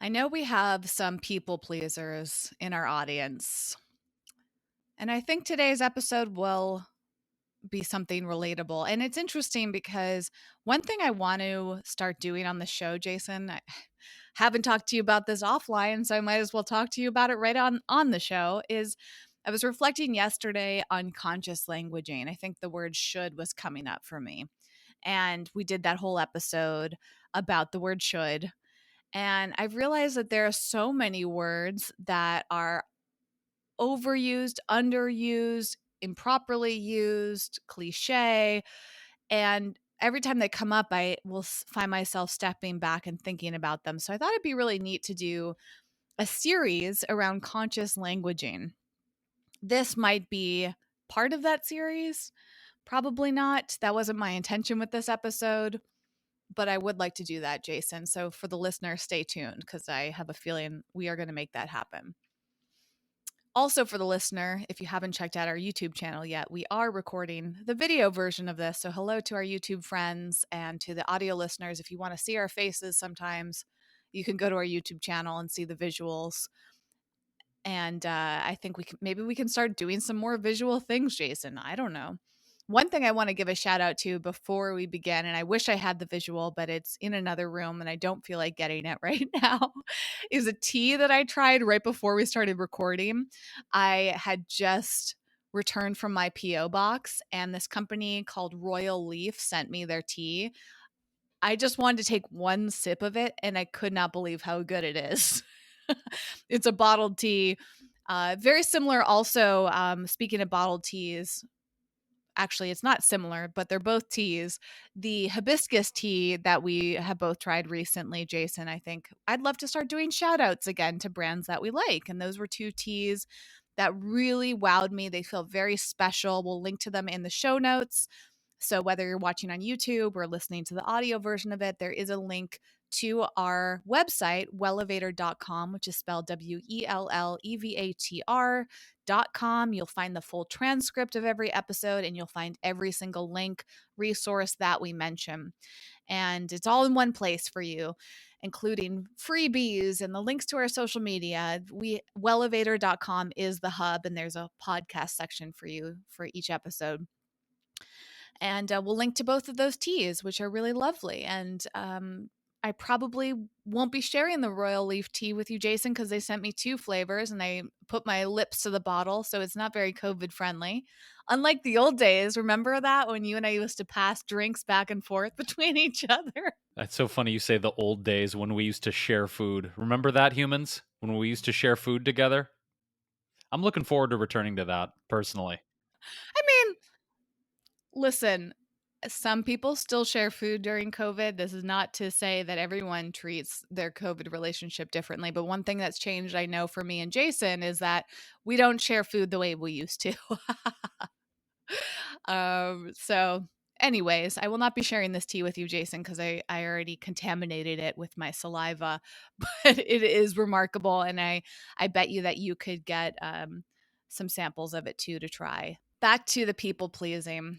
I know we have some people pleasers in our audience, and I think today's episode will be something relatable. And it's interesting because one thing I want to start doing on the show, Jason, I haven't talked to you about this offline, so I might as well talk to you about it right on the show, is I was reflecting yesterday on conscious languaging. I think the word should was coming up for me. And we did that whole episode about the word should. And I've realized that there are so many words that are overused, underused, improperly used, cliche. And every time they come up, I will find myself stepping back and thinking about them. So I thought it'd be really neat to do a series around conscious languaging. This might be part of that series. Probably not. That wasn't my intention with this episode, but I would like to do that, Jason. So for the listener, stay tuned because I have a feeling we are going to make that happen. Also, for the listener, if you haven't checked out our YouTube channel yet, we are recording the video version of this. So, hello to our YouTube friends and to the audio listeners. If you want to see our faces sometimes, you can go to our YouTube channel and see the visuals. And I think maybe we can start doing some more visual things, Jason. I don't know. One thing I want to give a shout out to before we begin, and I wish I had the visual, but it's in another room and I don't feel like getting it right now, is a tea that I tried right before we started recording. I had just returned from my P.O. box, and this company called Royal Leaf sent me their tea. I just wanted to take one sip of it, and I could not believe how good it is. It's a bottled tea. Very similar, also, speaking of bottled teas, actually, it's not similar, but they're both teas. The hibiscus tea that we have both tried recently, Jason, I think I'd love to start doing shout outs again to brands that we like. And those were two teas that really wowed me. They feel very special. We'll link to them in the show notes. So whether you're watching on YouTube or listening to the audio version of it, there is a link to our website, wellevator.com, which is spelled WELLEVATR.com. You'll find the full transcript of every episode and you'll find every single link, resource that we mention. And it's all in one place for you, including freebies and the links to our social media. Wellevator.com is the hub, and there's a podcast section for you for each episode. And we'll link to both of those teas, which are really lovely. And I probably won't be sharing the Royal Leaf tea with you, Jason, because they sent me two flavors and I put my lips to the bottle. So it's not very COVID friendly. Unlike the old days, remember that when you and I used to pass drinks back and forth between each other? That's so funny you say the old days when we used to share food. Remember that, humans? When we used to share food together? I'm looking forward to returning to that, personally. I mean, listen, some people still share food during COVID. This is not to say that everyone treats their COVID relationship differently, but one thing that's changed, I know, for me and Jason is that we don't share food the way we used to. So anyways, I will not be sharing this tea with you, Jason, because I already contaminated it with my saliva, but it is remarkable. And I bet you that you could get some samples of it too to try. Back to the people pleasing.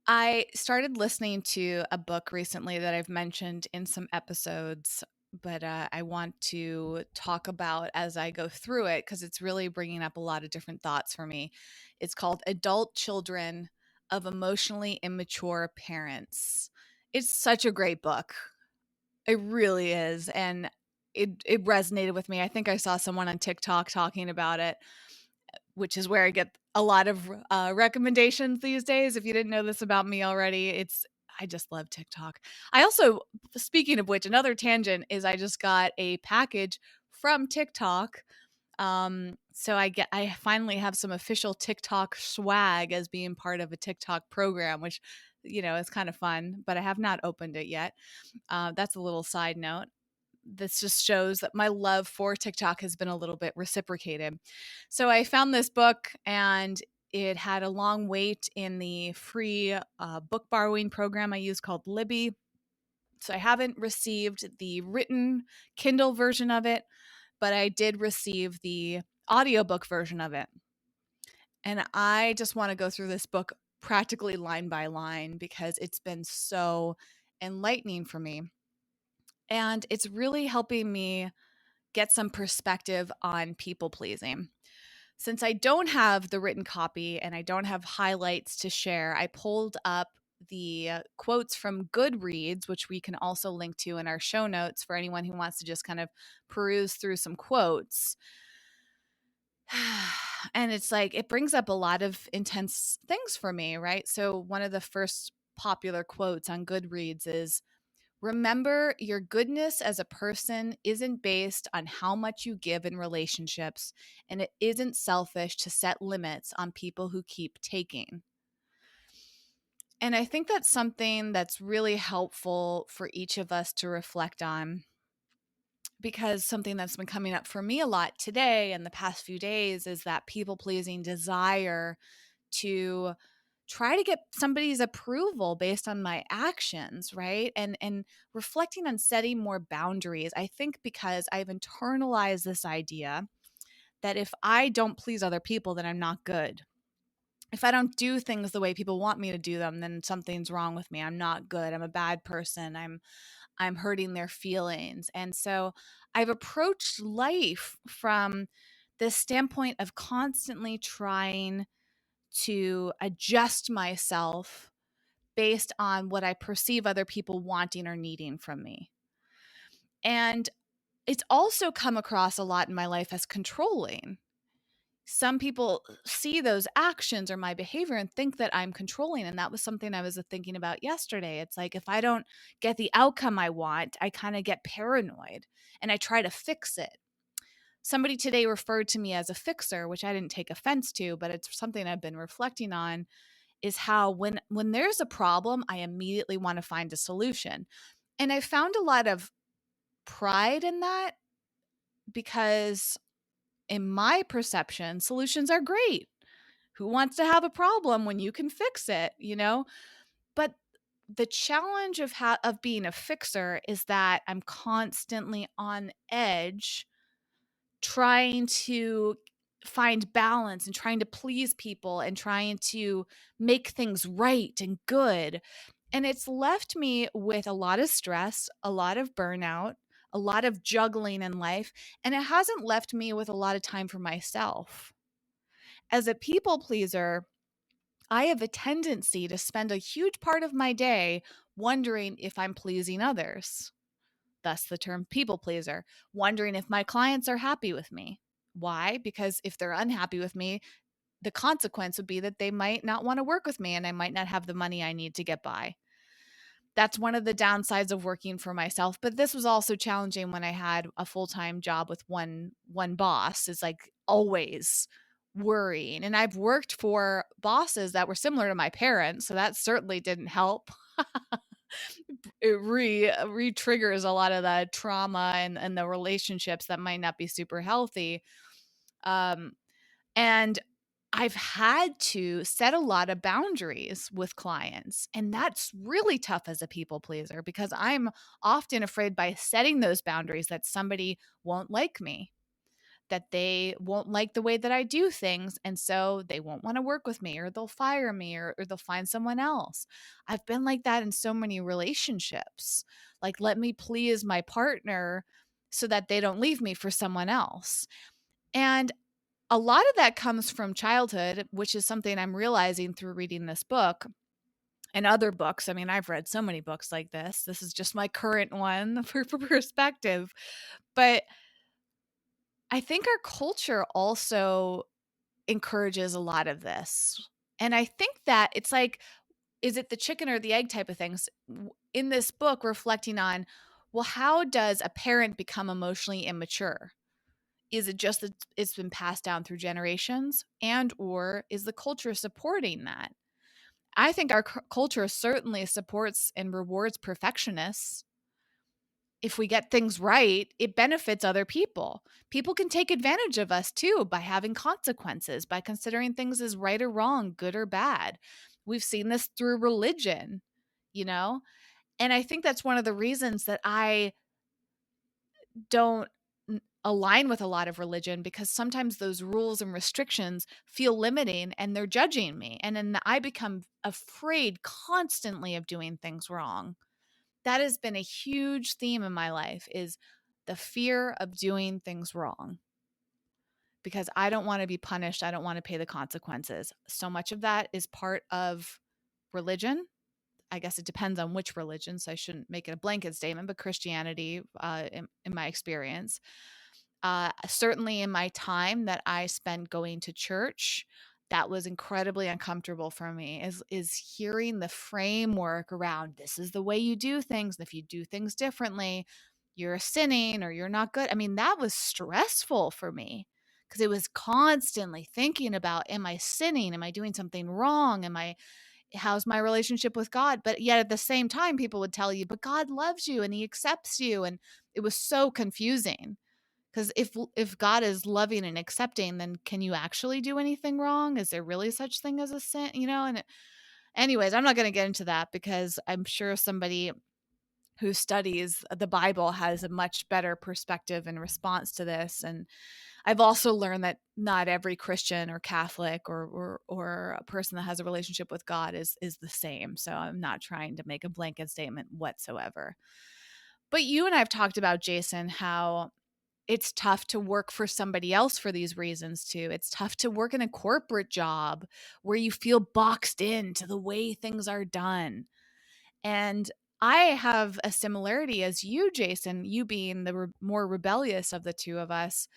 I started listening to a book recently that I've mentioned in some episodes, but I want to talk about as I go through it because it's really bringing up a lot of different thoughts for me. It's called Adult Children of Emotionally Immature Parents. It's such a great book. It really is. And it resonated with me. I think I saw someone on TikTok talking about it, which is where I get a lot of recommendations these days. If you didn't know this about me already, I just love TikTok. I also, speaking of which, another tangent is I just got a package from TikTok. So I finally have some official TikTok swag as being part of a TikTok program, which is kind of fun. But I have not opened it yet. That's a little side note. This just shows that my love for TikTok has been a little bit reciprocated. So I found this book and it had a long wait in the free book borrowing program I use called Libby. So I haven't received the written Kindle version of it, but I did receive the audiobook version of it. And I just want to go through this book practically line by line because it's been so enlightening for me. And it's really helping me get some perspective on people pleasing. Since I don't have the written copy and I don't have highlights to share, I pulled up the quotes from Goodreads, which we can also link to in our show notes for anyone who wants to just kind of peruse through some quotes. And it's like, it brings up a lot of intense things for me, right? So, one of the first popular quotes on Goodreads is, remember, your goodness as a person isn't based on how much you give in relationships, and it isn't selfish to set limits on people who keep taking. And I think that's something that's really helpful for each of us to reflect on, because something that's been coming up for me a lot today and the past few days is that people pleasing desire to try to get somebody's approval based on my actions, right? And reflecting on setting more boundaries. I think because I've internalized this idea that if I don't please other people, then I'm not good. If I don't do things the way people want me to do them, then something's wrong with me. I'm not good. I'm a bad person. I'm hurting their feelings. And so I've approached life from this standpoint of constantly trying to adjust myself based on what I perceive other people wanting or needing from me. And it's also come across a lot in my life as controlling. Some people see those actions or my behavior and think that I'm controlling. And that was something I was thinking about yesterday. It's like, if I don't get the outcome I want, I kind of get paranoid and I try to fix it. Somebody today referred to me as a fixer, which I didn't take offense to, but it's something I've been reflecting on, is how when there's a problem, I immediately want to find a solution. And I found a lot of pride in that, because in my perception, solutions are great. Who wants to have a problem when you can fix it, you know? But the challenge of being a fixer is that I'm constantly on edge trying to find balance and trying to please people and trying to make things right and good. And it's left me with a lot of stress, a lot of burnout, a lot of juggling in life, and it hasn't left me with a lot of time for myself. As a people pleaser, I have a tendency to spend a huge part of my day wondering if I'm pleasing others. Thus the term people pleaser, wondering if my clients are happy with me. Why? Because if they're unhappy with me, the consequence would be that they might not want to work with me and I might not have the money I need to get by. That's one of the downsides of working for myself, but this was also challenging when I had a full-time job with one boss. Is like always worrying. And I've worked for bosses that were similar to my parents, so that certainly didn't help. It re-triggers a lot of the trauma and the relationships that might not be super healthy. Um, and I've had to set a lot of boundaries with clients. And that's really tough as a people pleaser, because I'm often afraid by setting those boundaries that somebody won't like me, that they won't like the way that I do things. And so they won't want to work with me, or they'll fire me, or they'll find someone else. I've been like that in so many relationships. Like, let me please my partner so that they don't leave me for someone else. And a lot of that comes from childhood, which is something I'm realizing through reading this book and other books. I mean, I've read so many books like this. This is just my current one for perspective. But I think our culture also encourages a lot of this. And I think that it's like, is it the chicken or the egg type of things? In this book, reflecting on, well, how does a parent become emotionally immature? Is it just that it's been passed down through generations, and or is the culture supporting that? I think our culture certainly supports and rewards perfectionists. If we get things right, it benefits other people. People can take advantage of us too by having consequences, by considering things as right or wrong, good or bad. We've seen this through religion, you know? And I think that's one of the reasons that I don't align with a lot of religion, because sometimes those rules and restrictions feel limiting and they're judging me. And then I become afraid constantly of doing things wrong, that has been a huge theme in my life, is the fear of doing things wrong, because I don't want to be punished. I don't want to pay the consequences. So much of that is part of religion. I guess it depends on which religion, so I shouldn't make it a blanket statement, but Christianity, in my experience, certainly in my time that I spent going to church, that was incredibly uncomfortable for me, is hearing the framework around, this is the way you do things, and if you do things differently, you're sinning or you're not good. I mean, that was stressful for me, because it was constantly thinking about, am I sinning? Am I doing something wrong? How's my relationship with God? But yet at the same time, people would tell you, but God loves you and he accepts you. And it was so confusing, because if God is loving and accepting, then can you actually do anything wrong? Is there really such thing as a sin? Anyways, I'm not going to get into that, because I'm sure somebody who studies the Bible has a much better perspective in response to this. And I've also learned that not every Christian or Catholic or a person that has a relationship with God is the same. So I'm not trying to make a blanket statement whatsoever. But you and I have talked about, Jason, how it's tough to work for somebody else for these reasons too. It's tough to work in a corporate job where you feel boxed in to the way things are done. And I have a similarity as you, Jason, you being the more rebellious of the two of us.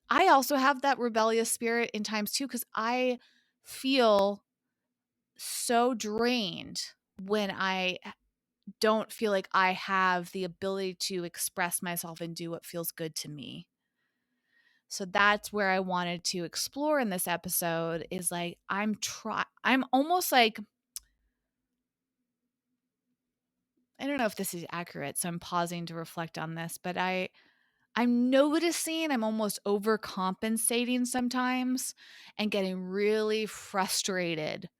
I also have that rebellious spirit in times too, because I feel so drained when I don't feel like I have the ability to express myself and do what feels good to me. So that's where I wanted to explore in this episode, is like, I'm almost like, I don't know if this is accurate, so I'm pausing to reflect on this, but I'm noticing I'm almost overcompensating sometimes and getting really frustrated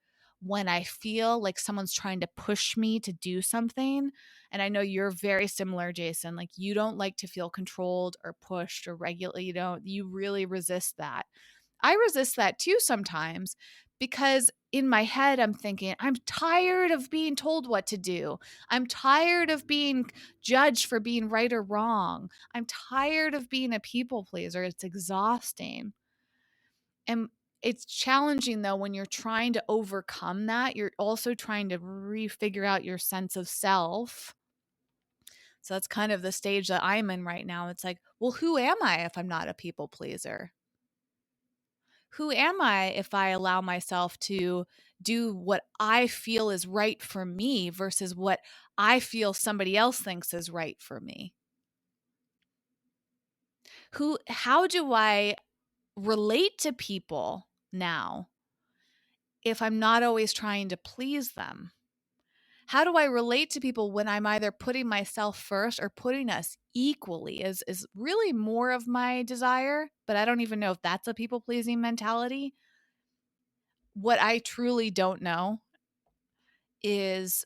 when I feel like someone's trying to push me to do something. And I know you're very similar, Jason. Like, you don't like to feel controlled or pushed or regulated. You really resist that. I resist that too sometimes, because in my head, I'm thinking, I'm tired of being told what to do. I'm tired of being judged for being right or wrong. I'm tired of being a people pleaser. It's exhausting. And it's challenging, though, when you're trying to overcome that. You're also trying to refigure out your sense of self. So that's kind of the stage that I'm in right now. It's like, well, who am I if I'm not a people pleaser? Who am I if I allow myself to do what I feel is right for me versus what I feel somebody else thinks is right for me? How do I relate to people now if I'm not always trying to please them? How do I relate to people when I'm either putting myself first or putting us equally is really more of my desire, but I don't even know if that's a people pleasing mentality. What I truly don't know is,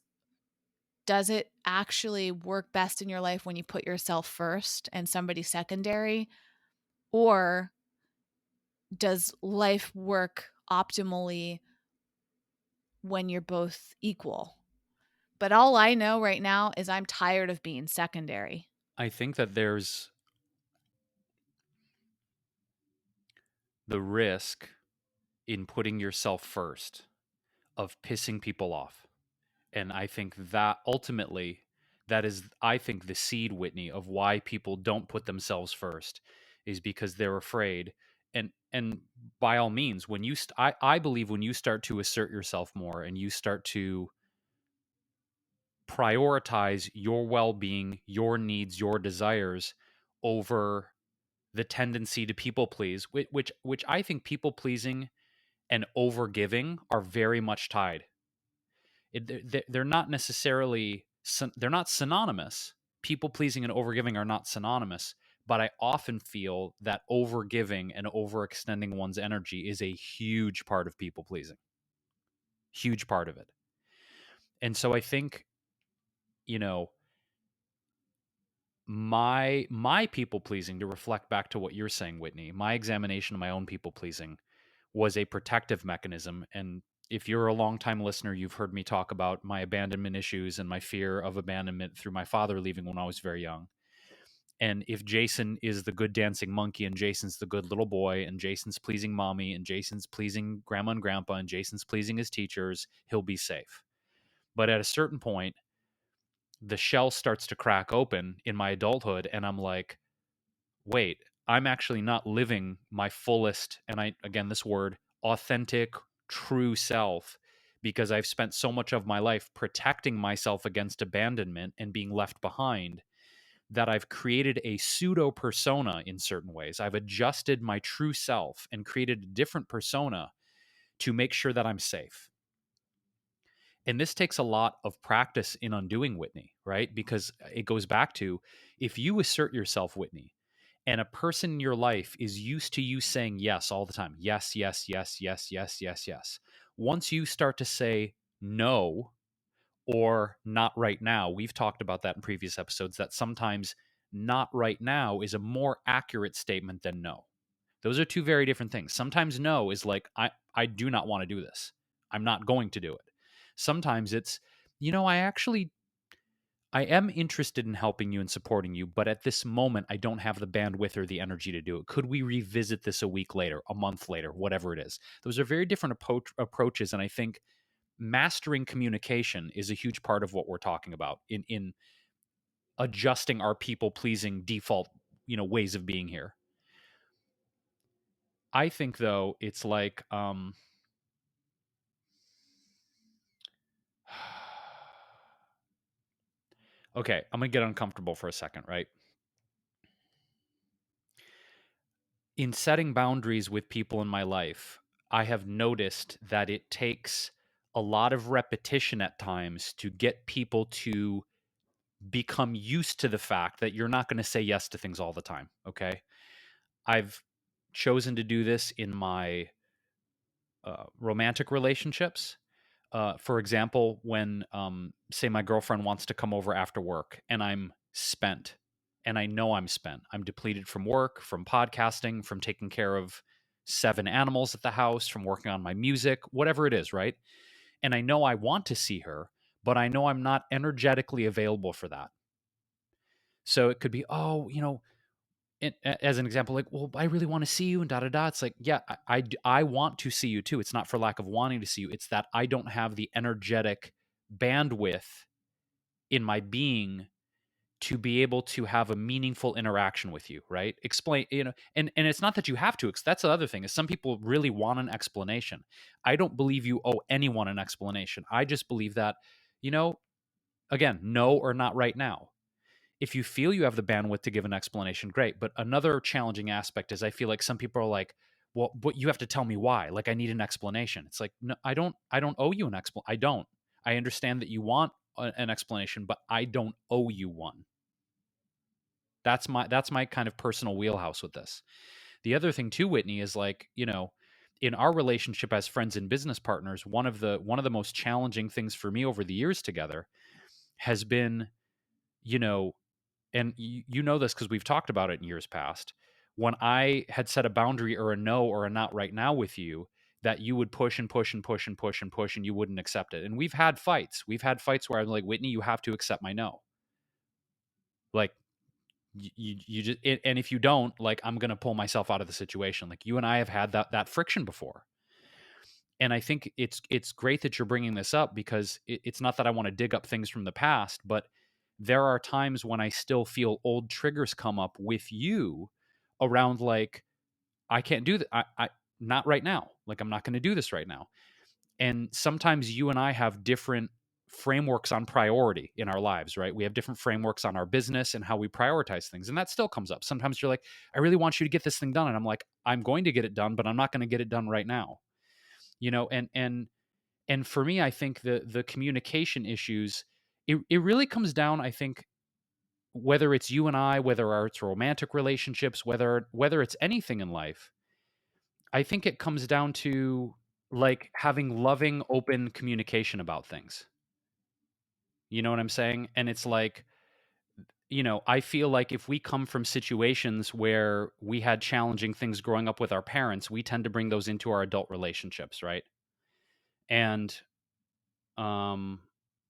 does it actually work best in your life when you put yourself first and somebody secondary? Or does life work optimally when you're both equal? But all I know right now is I'm tired of being secondary. I think that there's the risk in putting yourself first of pissing people off. And I think that ultimately, that is, I think, the seed, Whitney, of why people don't put themselves first, is because they're afraid. And by all means, when I believe when you start to assert yourself more and you start to prioritize your well-being, your needs, your desires over the tendency to people please, which I think people pleasing and overgiving are very much tied. They're not necessarily, they're not synonymous. People pleasing and overgiving are not synonymous, but I often feel that overgiving and overextending one's energy is a huge part of people pleasing. Huge part of it. And so I think, you know, my people pleasing, to reflect back to what you're saying, Whitney, my examination of my own people pleasing was a protective mechanism. And if you're a longtime listener, you've heard me talk about my abandonment issues and my fear of abandonment through my father leaving when I was very young. And if Jason is the good dancing monkey and Jason's the good little boy and Jason's pleasing mommy and Jason's pleasing grandma and grandpa and Jason's pleasing his teachers, he'll be safe. But at a certain point, the shell starts to crack open in my adulthood and I'm like, wait, I'm actually not living my fullest, and I, again, this word, authentic, true self, because I've spent so much of my life protecting myself against abandonment and being left behind that I've created a pseudo persona in certain ways. I've adjusted my true self and created a different persona to make sure that I'm safe. And this takes a lot of practice in undoing, Whitney, right? Because it goes back to, if you assert yourself, Whitney, and a person in your life is used to you saying yes all the time, yes, yes, yes, yes, yes, yes, yes. Once you start to say no or not right now, we've talked about that in previous episodes, that sometimes not right now is a more accurate statement than no. Those are two very different things. Sometimes no is like, I do not want to do this. I'm not going to do it. Sometimes it's, I am interested in helping you and supporting you, but at this moment, I don't have the bandwidth or the energy to do it. Could we revisit this a week later, a month later, whatever it is? Those are very different approaches. And I think mastering communication is a huge part of what we're talking about in adjusting our people pleasing default, ways of being here. I think, though, it's like, okay, I'm going to get uncomfortable for a second, right? In setting boundaries with people in my life, I have noticed that it takes a lot of repetition at times to get people to become used to the fact that you're not going to say yes to things all the time. Okay. I've chosen to do this in my romantic relationships. For example, when, say, my girlfriend wants to come over after work and I'm spent, and I know I'm spent, I'm depleted from work, from podcasting, from taking care of 7 animals at the house, from working on my music, whatever it is, right? And I know I want to see her, but I know I'm not energetically available for that. So it could be, oh, as an example, like, well, I really want to see you and da da da. It's like, yeah, I want to see you too. It's not for lack of wanting to see you. It's that I don't have the energetic bandwidth in my being to be able to have a meaningful interaction with you, right? Explain, and it's not that you have to. That's the other thing, is some people really want an explanation. I don't believe you owe anyone an explanation. I just believe that, you know, again, no or not right now. If you feel you have the bandwidth to give an explanation, great. But another challenging aspect is, I feel like some people are like, well, but you have to tell me why. Like, I need an explanation. It's like, no, I don't owe you an explanation. I don't. I understand that you want an explanation, but I don't owe you one. That's my kind of personal wheelhouse with this. The other thing too, Whitney, is like, in our relationship as friends and business partners, one of the most challenging things for me over the years together has been, you know, and you know this because we've talked about it in years past, when I had set a boundary or a no or a not right now with you, that you would push and push and push and push and push and you wouldn't accept it. And we've had fights. We've had fights where I'm like, Whitney, you have to accept my no. Like, you just, and if you don't, like, I'm going to pull myself out of the situation. Like, you and I have had that friction before. And I think it's great that you're bringing this up, because it's not that I want to dig up things from the past, but there are times when I still feel old triggers come up with you around, like, I can't do that. I not right now. Like, I'm not going to do this right now. And sometimes you and I have different frameworks on priority in our lives, right? We have different frameworks on our business and how we prioritize things. And that still comes up. Sometimes you're like, I really want you to get this thing done. And I'm like, I'm going to get it done, but I'm not going to get it done right now. And for me, I think the communication issues, it really comes down, I think, whether it's you and I, whether it's romantic relationships, whether it's anything in life, I think it comes down to, like, having loving, open communication about things. You know what I'm saying? And it's like, I feel like if we come from situations where we had challenging things growing up with our parents, we tend to bring those into our adult relationships, right? And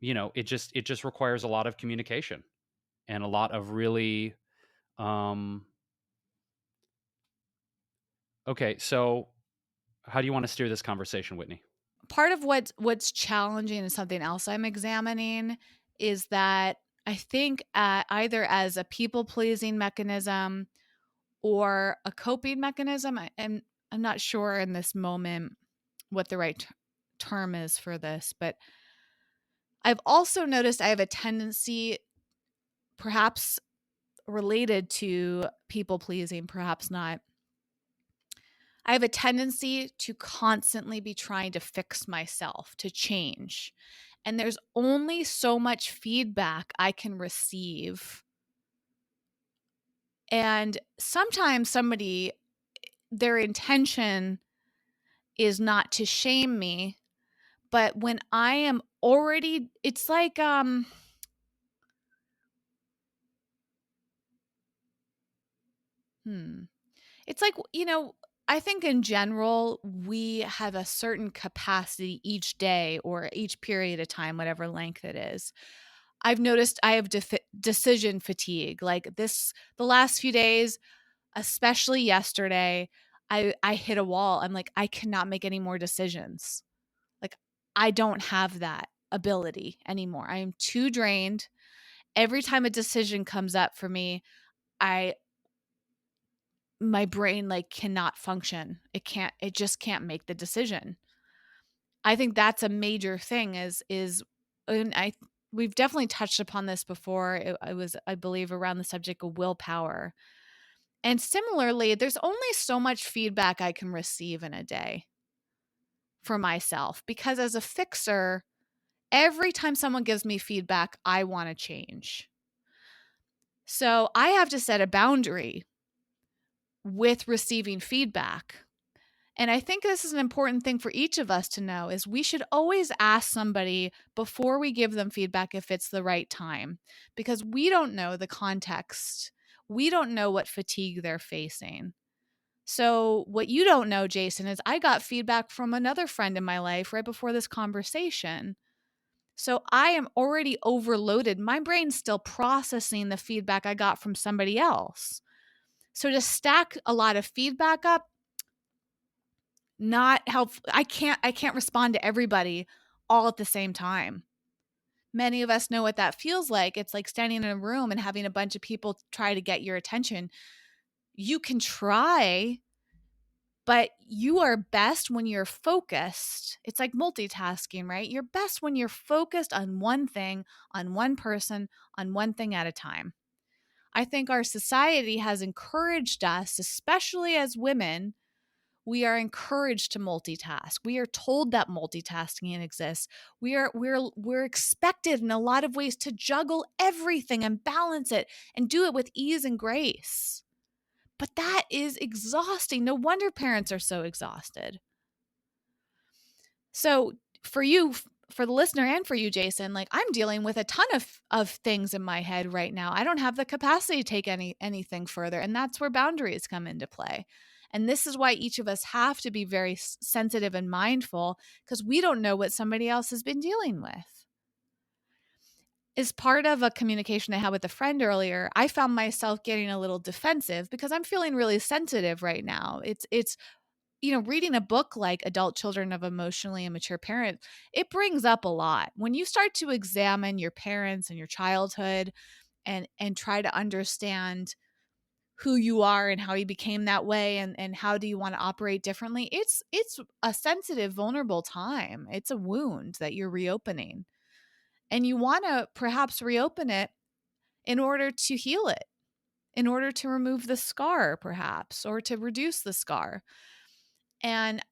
it just requires a lot of communication and a lot of really um okay, so how do you want to steer this conversation, Whitney? Part of what's challenging and something else I'm examining is that I think either as a people pleasing mechanism or a coping mechanism, I'm not sure in this moment what the right term is for this, but I've also noticed I have a tendency, perhaps related to people pleasing, perhaps not. I have a tendency to constantly be trying to fix myself, to change. And there's only so much feedback I can receive. And sometimes their intention is not to shame me, but when I am already, it's like, it's like, I think in general, we have a certain capacity each day or each period of time, whatever length it is. I've noticed I have decision fatigue. Like the last few days, especially yesterday, I hit a wall. I'm like, I cannot make any more decisions. Like, I don't have that ability anymore. I am too drained. Every time a decision comes up for me, I my brain like cannot function. It just can't make the decision. I think that's a major thing is and we've definitely touched upon this before. It was, I believe, around the subject of willpower. And similarly, there's only so much feedback I can receive in a day for myself because as a fixer, every time someone gives me feedback, I want to change. So I have to set a boundary with receiving feedback. And I think this is an important thing for each of us to know is we should always ask somebody before we give them feedback if it's the right time because we don't know the context. We don't know what fatigue they're facing. So what you don't know, Jason, is I got feedback from another friend in my life right before this conversation. So I am already overloaded. My brain's still processing the feedback I got from somebody else. So to stack a lot of feedback up, not helpful. I can't respond to everybody all at the same time. Many of us know what that feels like. It's like standing in a room and having a bunch of people try to get your attention. You can try, but you are best when you're focused. It's like multitasking, right? You're best when you're focused on one thing, on one person, on one thing at a time. I think our society has encouraged us, especially as women, we are encouraged to multitask. We are told that multitasking exists. We're expected in a lot of ways to juggle everything and balance it and do it with ease and grace. But that is exhausting. No wonder parents are so exhausted. So for you, for the listener and for you, Jason, like I'm dealing with a ton of things in my head right now. I don't have the capacity to take anything further. And that's where boundaries come into play. And this is why each of us have to be very sensitive and mindful because we don't know what somebody else has been dealing with. As part of a communication I had with a friend earlier, I found myself getting a little defensive because I'm feeling really sensitive right now. It's reading a book like Adult Children of Emotionally Immature Parents, it brings up a lot. When you start to examine your parents and your childhood and try to understand who you are and how you became that way and how do you want to operate differently, it's a sensitive, vulnerable time. It's a wound that you're reopening. And you want to perhaps reopen it in order to heal it, in order to remove the scar, perhaps, or to reduce the scar. And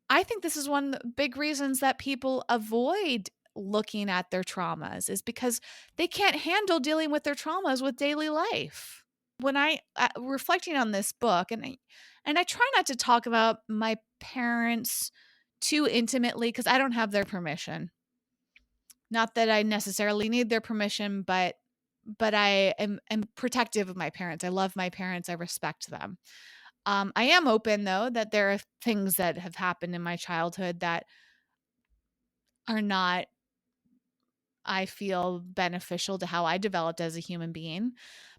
I think this is one of the big reasons that people avoid looking at their traumas is because they can't handle dealing with their traumas with daily life. When I reflecting on this book and I try not to talk about my parents too intimately because I don't have their permission. Not that I necessarily need their permission, but I am protective of my parents. I love my parents. I respect them. I am open though that there are things that have happened in my childhood that are not, I feel, beneficial to how I developed as a human being.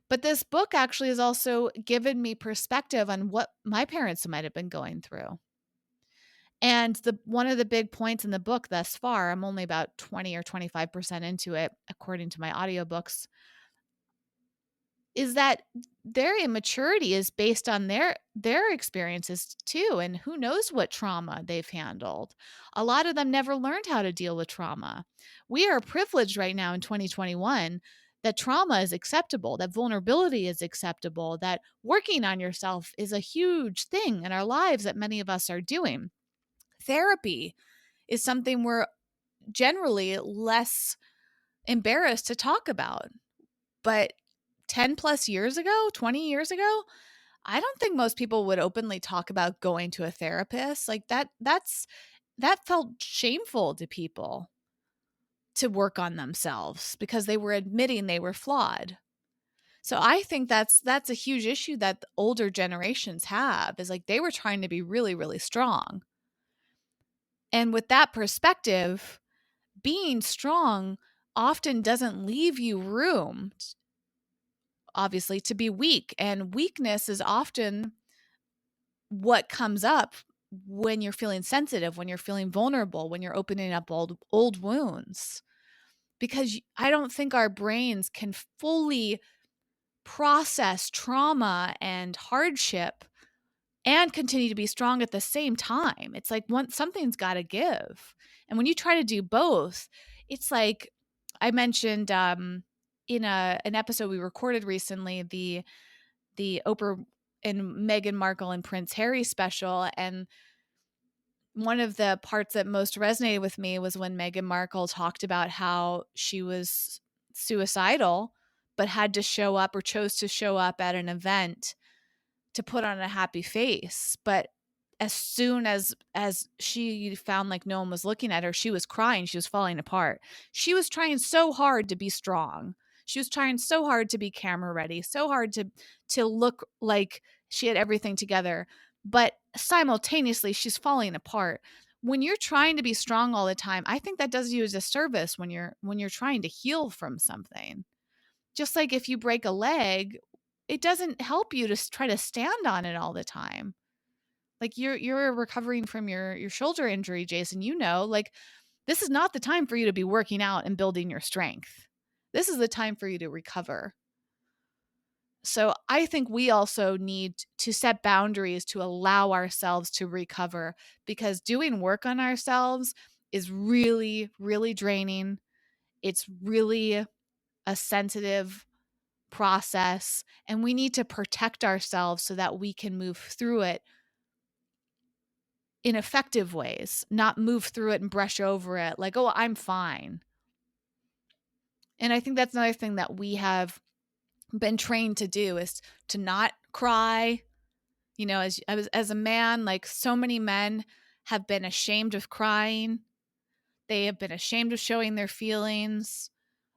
But this book actually has also given me perspective on what my parents might have been going through. And the one of the big points in the book thus far, I'm only about 20 or 25% into it according to my audiobooks, is that their immaturity is based on their experiences too, and who knows what trauma they've handled. A lot of them never learned how to deal with trauma. We are privileged right now in 2021 that trauma is acceptable, that vulnerability is acceptable, that working on yourself is a huge thing in our lives that many of us are doing. Therapy is something we're generally less embarrassed to talk about. But 10 plus years ago, 20 years ago, I don't think most people would openly talk about going to a therapist. Like that felt shameful to people to work on themselves because they were admitting they were flawed. So I think that's a huge issue that the older generations have, is like they were trying to be really, really strong. And with that perspective, being strong often doesn't leave you room, obviously, to be weak. And weakness is often what comes up when you're feeling sensitive, when you're feeling vulnerable, when you're opening up old wounds. Because I don't think our brains can fully process trauma and hardship and continue to be strong at the same time. It's like something's got to give. And when you try to do both, it's like I mentioned in an episode we recorded recently, the Oprah and Meghan Markle and Prince Harry special. And one of the parts that most resonated with me was when Meghan Markle talked about how she was suicidal, but had to show up or chose to show up at an event to put on a happy face. But as soon as she found like no one was looking at her, she was crying, she was falling apart. She was trying so hard to be strong. She was trying so hard to be camera ready, so hard to look like she had everything together, but simultaneously she's falling apart. When you're trying to be strong all the time, I think that does you a disservice when you're trying to heal from something. Just like if you break a leg, it doesn't help you to try to stand on it all the time. Like you're recovering from your shoulder injury, Jason, like this is not the time for you to be working out and building your strength. This is the time for you to recover. So I think we also need to set boundaries to allow ourselves to recover, because doing work on ourselves is really, really draining. It's really a sensitive process, and we need to protect ourselves so that we can move through it in effective ways, not move through it and brush over it like, oh, I'm fine. And I think that's another thing that we have been trained to do, is to not cry. As a man, like so many men have been ashamed of crying. They have been ashamed of showing their feelings.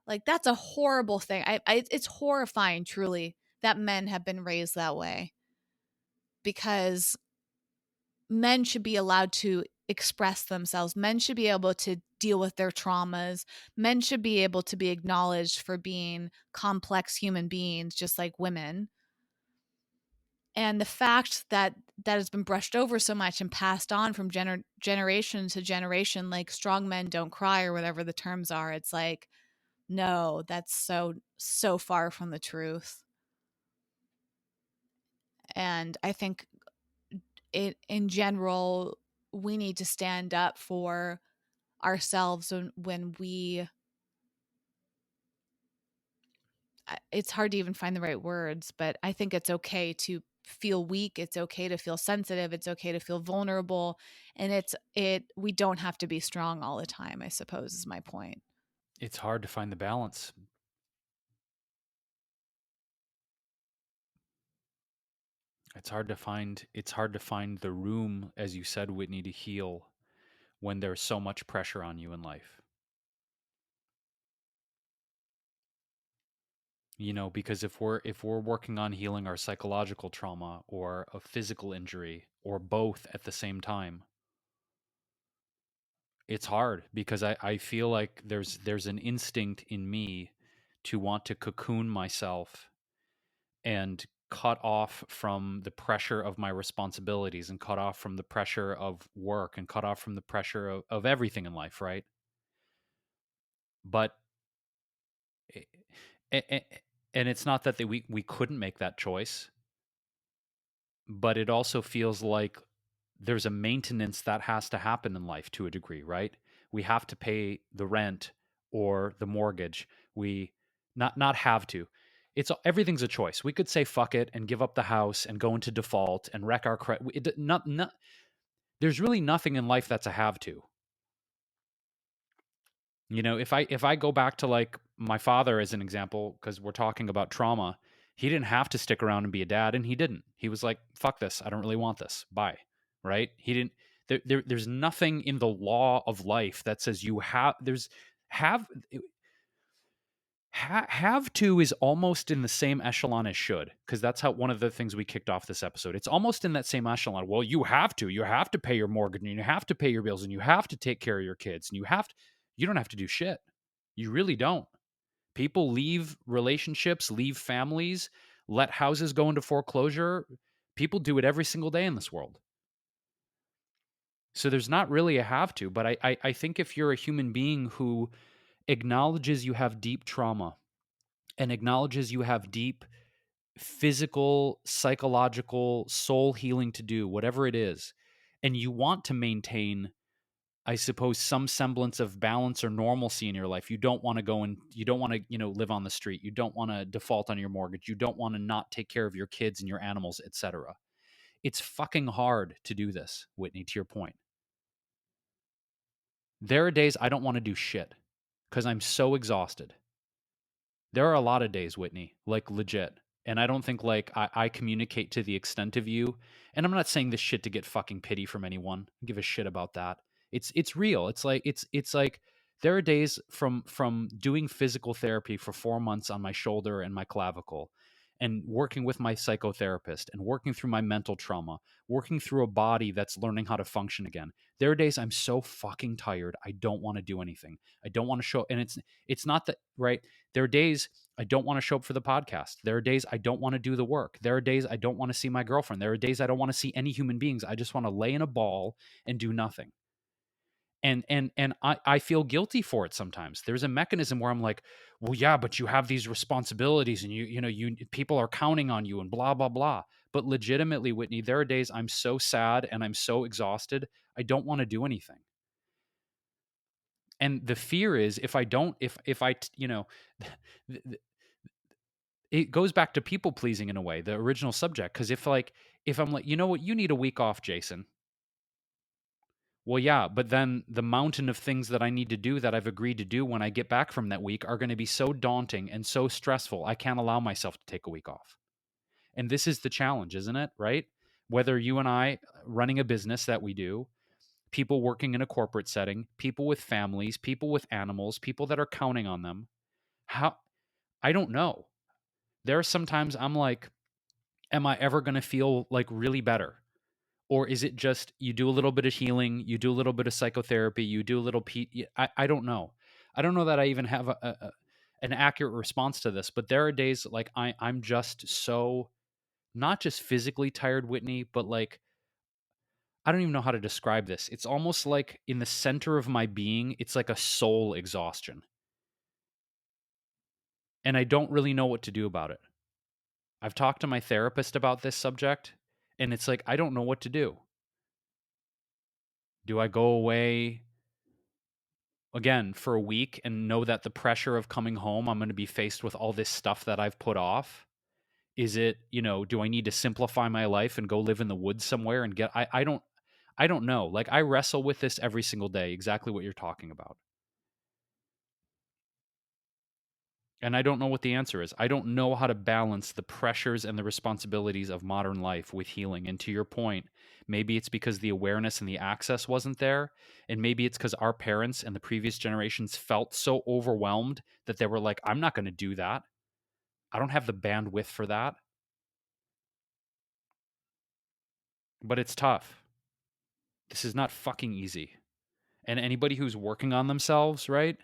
Like that's a horrible thing. It's horrifying, truly, that men have been raised that way, because men should be allowed to express themselves. Men should be able to deal with their traumas. Men should be able to be acknowledged for being complex human beings, just like women. And the fact that that has been brushed over so much and passed on from generation to generation, like strong men don't cry or whatever the terms are, it's like, no, that's so far from the truth. And I think in general, we need to stand up for ourselves when we, it's hard to even find the right words, but I think it's okay to feel weak, it's okay to feel sensitive, it's okay to feel vulnerable, and we don't have to be strong all the time, I suppose, is my point. It's hard to find the balance. It's hard to find the room, as you said, Whitney, to heal when there's so much pressure on you in life. Because if we're working on healing our psychological trauma or a physical injury or both at the same time, It's hard because I feel like there's an instinct in me to want to cocoon myself and cut off from the pressure of my responsibilities and cut off from the pressure of work and cut off from the pressure of everything in life, right? But a- and it's not that we couldn't make that choice, but it also feels like there's a maintenance that has to happen in life to a degree, right? We have to pay the rent or the mortgage. We not have to. It's everything's a choice. We could say fuck it and give up the house and go into default and wreck our credit. Not, there's really nothing in life that's a have to. You know, if I go back to like my father as an example, because we're talking about trauma, he didn't have to stick around and be a dad, and he didn't. He was like, "Fuck this! I don't really want this. Bye." Right? He didn't. There's nothing in the law of life that says you have. There's have have to is almost in the same echelon as should, because that's how one of the things we kicked off this episode. It's almost in that same echelon. Well, you have to. You have to pay your mortgage, and you have to pay your bills, and you have to take care of your kids, and you have to. You don't have to do shit. You really don't. People leave relationships, leave families, let houses go into foreclosure. People do it every single day in this world. So there's not really a have to, but I think if you're a human being who acknowledges you have deep trauma and acknowledges you have deep physical, psychological, soul healing to do, whatever it is, and you want to maintain, I suppose, some semblance of balance or normalcy in your life. You don't want to go and you don't want to, live on the street. You don't want to default on your mortgage. You don't want to not take care of your kids and your animals, etc. It's fucking hard to do this, Whitney, to your point. There are days I don't want to do shit because I'm so exhausted. There are a lot of days, Whitney, like legit. And I don't think like I communicate to the extent of you. And I'm not saying this shit to get fucking pity from anyone. I give a shit about that. It's real. It's like there are days from doing physical therapy for 4 months on my shoulder and my clavicle and working with my psychotherapist and working through my mental trauma, working through a body that's learning how to function again. There are days I'm so fucking tired. I don't want to do anything. I don't want to show, and it's not that, right? There are days I don't want to show up for the podcast. There are days I don't want to do the work. There are days I don't want to see my girlfriend. There are days I don't want to see any human beings. I just want to lay in a ball and do nothing. And I feel guilty for it sometimes. There's a mechanism where I'm like, well, yeah, but you have these responsibilities and you people are counting on you and blah, blah, blah. But legitimately, Whitney, there are days I'm so sad and I'm so exhausted, I don't want to do anything. And the fear is if I don't, if I, it goes back to people pleasing in a way, the original subject. Because if I'm like, you know what, you need a week off, Jason. Well, yeah, but then the mountain of things that I need to do that I've agreed to do when I get back from that week are going to be so daunting and so stressful. I can't allow myself to take a week off. And this is the challenge, isn't it? Right? Whether you and I running a business that we do, people working in a corporate setting, people with families, people with animals, people that are counting on them. How I don't know. There are sometimes I'm like, am I ever going to feel like really better? Or is it just you do a little bit of healing, you do a little bit of psychotherapy, you do a little I don't know. I don't know that I even have an accurate response to this, but there are days like I'm just so not just physically tired, Whitney, but like I don't even know how to describe this. It's almost like in the center of my being, it's like a soul exhaustion. And I don't really know what to do about it. I've talked to my therapist about this subject, and it's like I don't know what to do. Do I go away again for a week and know that the pressure of coming home, I'm going to be faced with all this stuff that I've put off? Is it, do I need to simplify my life and go live in the woods somewhere and I don't know. Like I wrestle with this every single day, exactly what you're talking about. And I don't know what the answer is. I don't know how to balance the pressures and the responsibilities of modern life with healing. And to your point, maybe it's because the awareness and the access wasn't there. And maybe it's because our parents and the previous generations felt so overwhelmed that they were like, I'm not going to do that. I don't have the bandwidth for that. But it's tough. This is not fucking easy. And anybody who's working on themselves, right?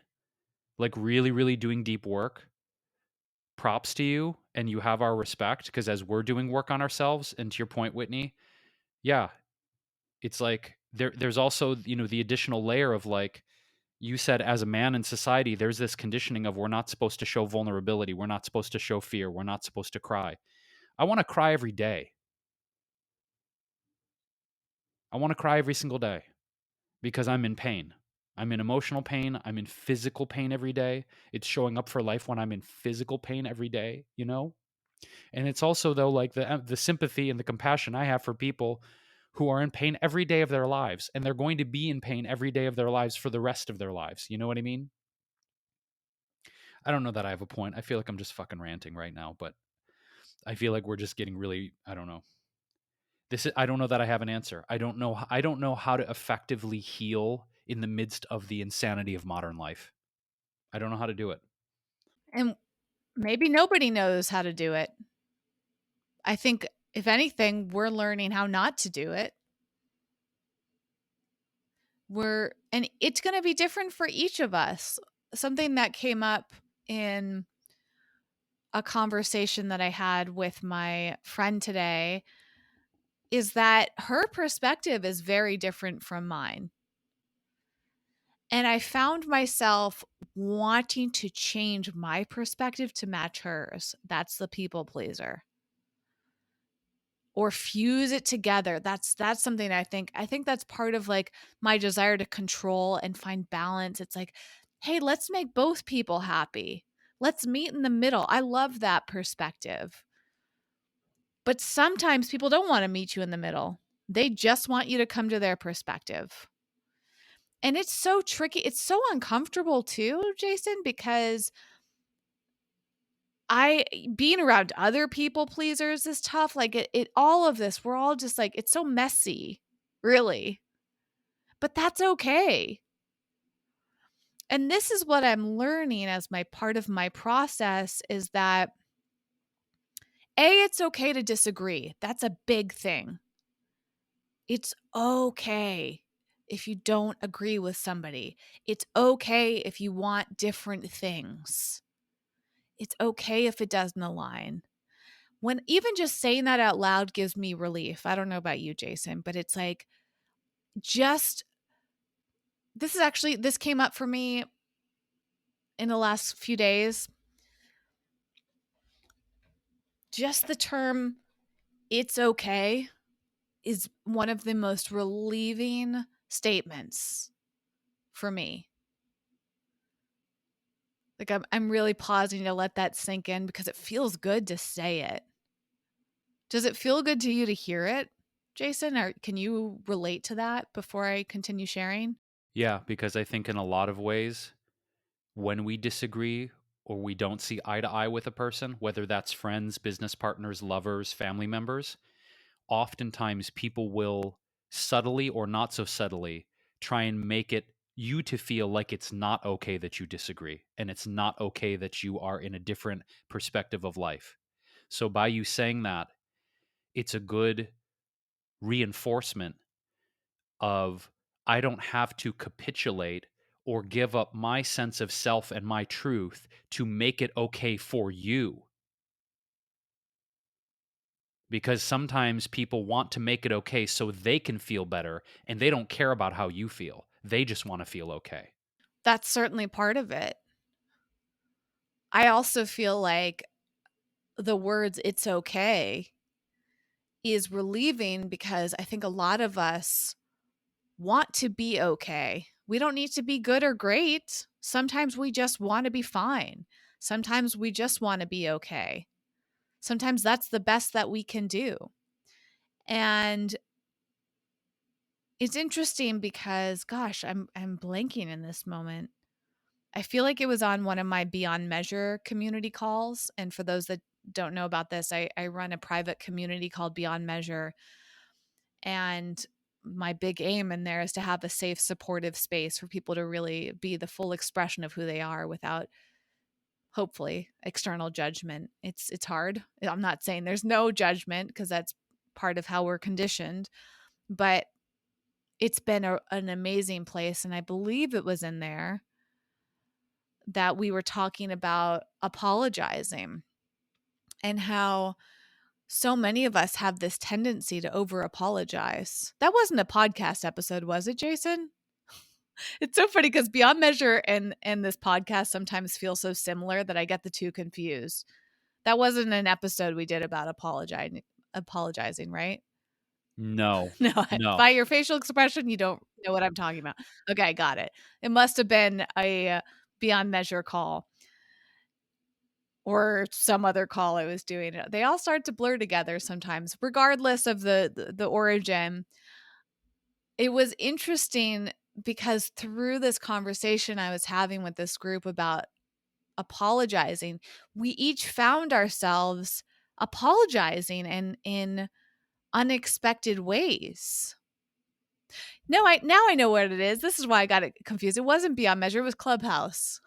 Like really, really doing deep work, props to you, and you have our respect, because as we're doing work on ourselves, and to your point, Whitney, yeah, it's like there's also, the additional layer of, like you said, as a man in society, there's this conditioning of we're not supposed to show vulnerability, we're not supposed to show fear, we're not supposed to cry. I want to cry every day. I want to cry every single day because I'm in pain. I'm in emotional pain. I'm in physical pain every day. It's showing up for life when I'm in physical pain every day, you know? And it's also, though, like the sympathy and the compassion I have for people who are in pain every day of their lives, and they're going to be in pain every day of their lives for the rest of their lives. You know what I mean? I don't know that I have a point. I feel like I'm just fucking ranting right now, but I feel like we're just getting really, I don't know. I don't know that I have an answer. I don't know how to effectively heal in the midst of the insanity of modern life. I don't know how to do it. And maybe nobody knows how to do it. I think, if anything, we're learning how not to do it. And it's going to be different for each of us. Something that came up in a conversation that I had with my friend today is that her perspective is very different from mine. And I found myself wanting to change my perspective to match hers. That's the people pleaser. Or fuse it together. That's something I think that's part of, like, my desire to control and find balance. It's like, hey, let's make both people happy. Let's meet in the middle. I love that perspective. But sometimes people don't want to meet you in the middle. They just want you to come to their perspective. And it's so tricky. It's so uncomfortable too, Jason, because being around other people pleasers is tough. Like all of this, we're all just like, it's so messy, really. But that's okay. And this is what I'm learning as my part of my process is that it's okay to disagree. That's a big thing. It's okay if you don't agree with somebody. It's okay if you want different things. It's okay if it doesn't align. When even just saying that out loud gives me relief. I don't know about you, Jason, but it's like, just this came up for me in the last few days. Just the term "it's okay" is one of the most relieving statements for me. Like, I'm really pausing to let that sink in because it feels good to say it. Does it feel good to you to hear it, Jason? Or can you relate to that before I continue sharing? Yeah, because I think in a lot of ways, when we disagree or we don't see eye to eye with a person, whether that's friends, business partners, lovers, family members, oftentimes people will subtly or not so subtly try and make it you to feel like it's not okay that you disagree, and it's not okay that you are in a different perspective of life. So by you saying that, it's a good reinforcement of, I don't have to capitulate or give up my sense of self and my truth to make it okay for you. Because sometimes people want to make it okay so they can feel better, and they don't care about how you feel. They just want to feel okay. That's certainly part of it. I also feel like the words "it's okay" is relieving because I think a lot of us want to be okay. We don't need to be good or great. Sometimes we just want to be fine. Sometimes we just want to be okay. Sometimes that's the best that we can do. And it's interesting because, gosh, I'm blanking in this moment. I feel like it was on one of my Beyond Measure community calls. And for those that don't know about this, I run a private community called Beyond Measure. And my big aim in there is to have a safe, supportive space for people to really be the full expression of who they are without, hopefully, external judgment. It's hard. I'm not saying there's no judgment because that's part of how we're conditioned, but it's been an amazing place. And I believe it was in there that we were talking about apologizing and how so many of us have this tendency to over apologize. That wasn't a podcast episode, was it, Jason? It's so funny because Beyond Measure and this podcast sometimes feel so similar that I get the two confused. That wasn't an episode we did about apologizing, right? No, No, no. by your facial expression, you don't know what I'm talking about. Okay, got it. It must have been a Beyond Measure call or some other call I was doing. They all start to blur together sometimes, regardless of the origin. It was interesting because through this conversation I was having with this group about apologizing, we each found ourselves apologizing in unexpected ways. No, now I know what it is. This is why I got it confused. It wasn't Beyond Measure, it was Clubhouse.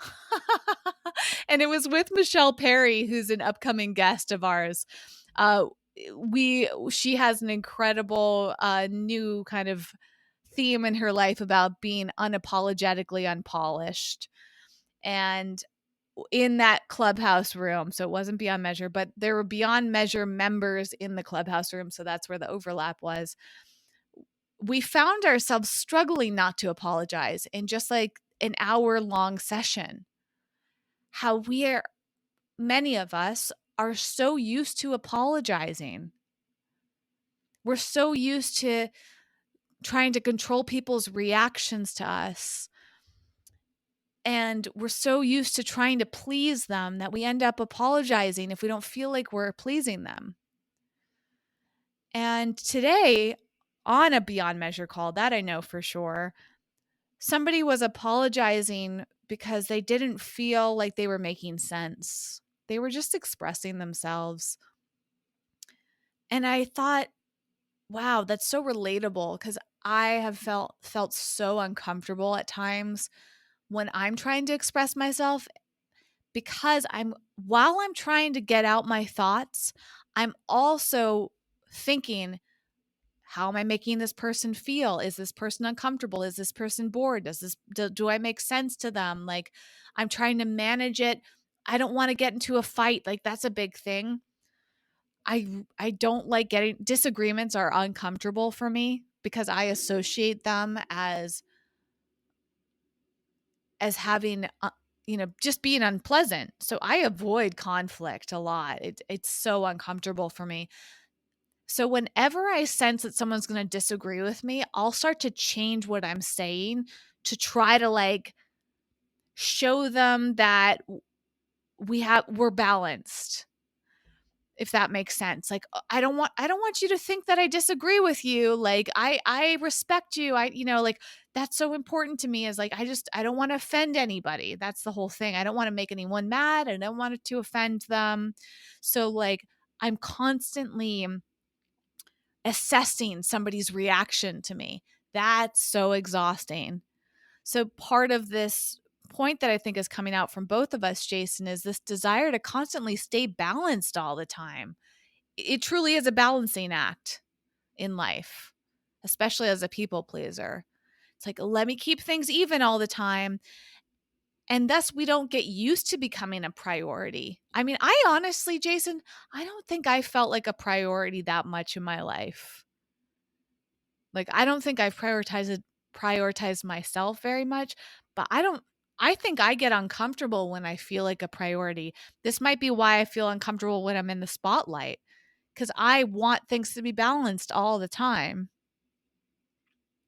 And it was with Michelle Perry, who's an upcoming guest of ours. She has an incredible new kind of theme in her life about being unapologetically unpolished. And in that Clubhouse room, so it wasn't Beyond Measure, but there were Beyond Measure members in the Clubhouse room, so that's where the overlap was. We found ourselves struggling not to apologize in just like an hour-long session. How many of us are so used to apologizing. We're so used to trying to control people's reactions to us. And we're so used to trying to please them that we end up apologizing if we don't feel like we're pleasing them. And today, on a Beyond Measure call, that I know for sure, somebody was apologizing because they didn't feel like they were making sense. They were just expressing themselves. And I thought, wow, that's so relatable because I have felt so uncomfortable at times when I'm trying to express myself because while I'm trying to get out my thoughts, I'm also thinking, how am I making this person feel? Is this person uncomfortable? Is this person bored? Do I make sense to them? Like, I'm trying to manage it. I don't want to get into a fight. Like, that's a big thing. I don't like getting disagreements are uncomfortable for me because I associate them as having just being unpleasant. So I avoid conflict a lot. It's so uncomfortable for me. So whenever I sense that someone's going to disagree with me, I'll start to change what I'm saying to try to like show them that we're balanced. If that makes sense. Like, I don't want you to think that I disagree with you. Like, I respect you. Like, that's so important to me, is like, I don't want to offend anybody. That's the whole thing. I don't want to make anyone mad. I don't want it to offend them. So like, I'm constantly assessing somebody's reaction to me. That's so exhausting. So part of this point that I think is coming out from both of us, Jason, is this desire to constantly stay balanced all the time. It truly is a balancing act in life, especially as a people pleaser. It's like, let me keep things even all the time. And thus, we don't get used to becoming a priority. I mean, I honestly, Jason, I don't think I felt like a priority that much in my life. Like, I don't think I've prioritized myself very much, but I think I get uncomfortable when I feel like a priority. This might be why I feel uncomfortable when I'm in the spotlight, because I want things to be balanced all the time.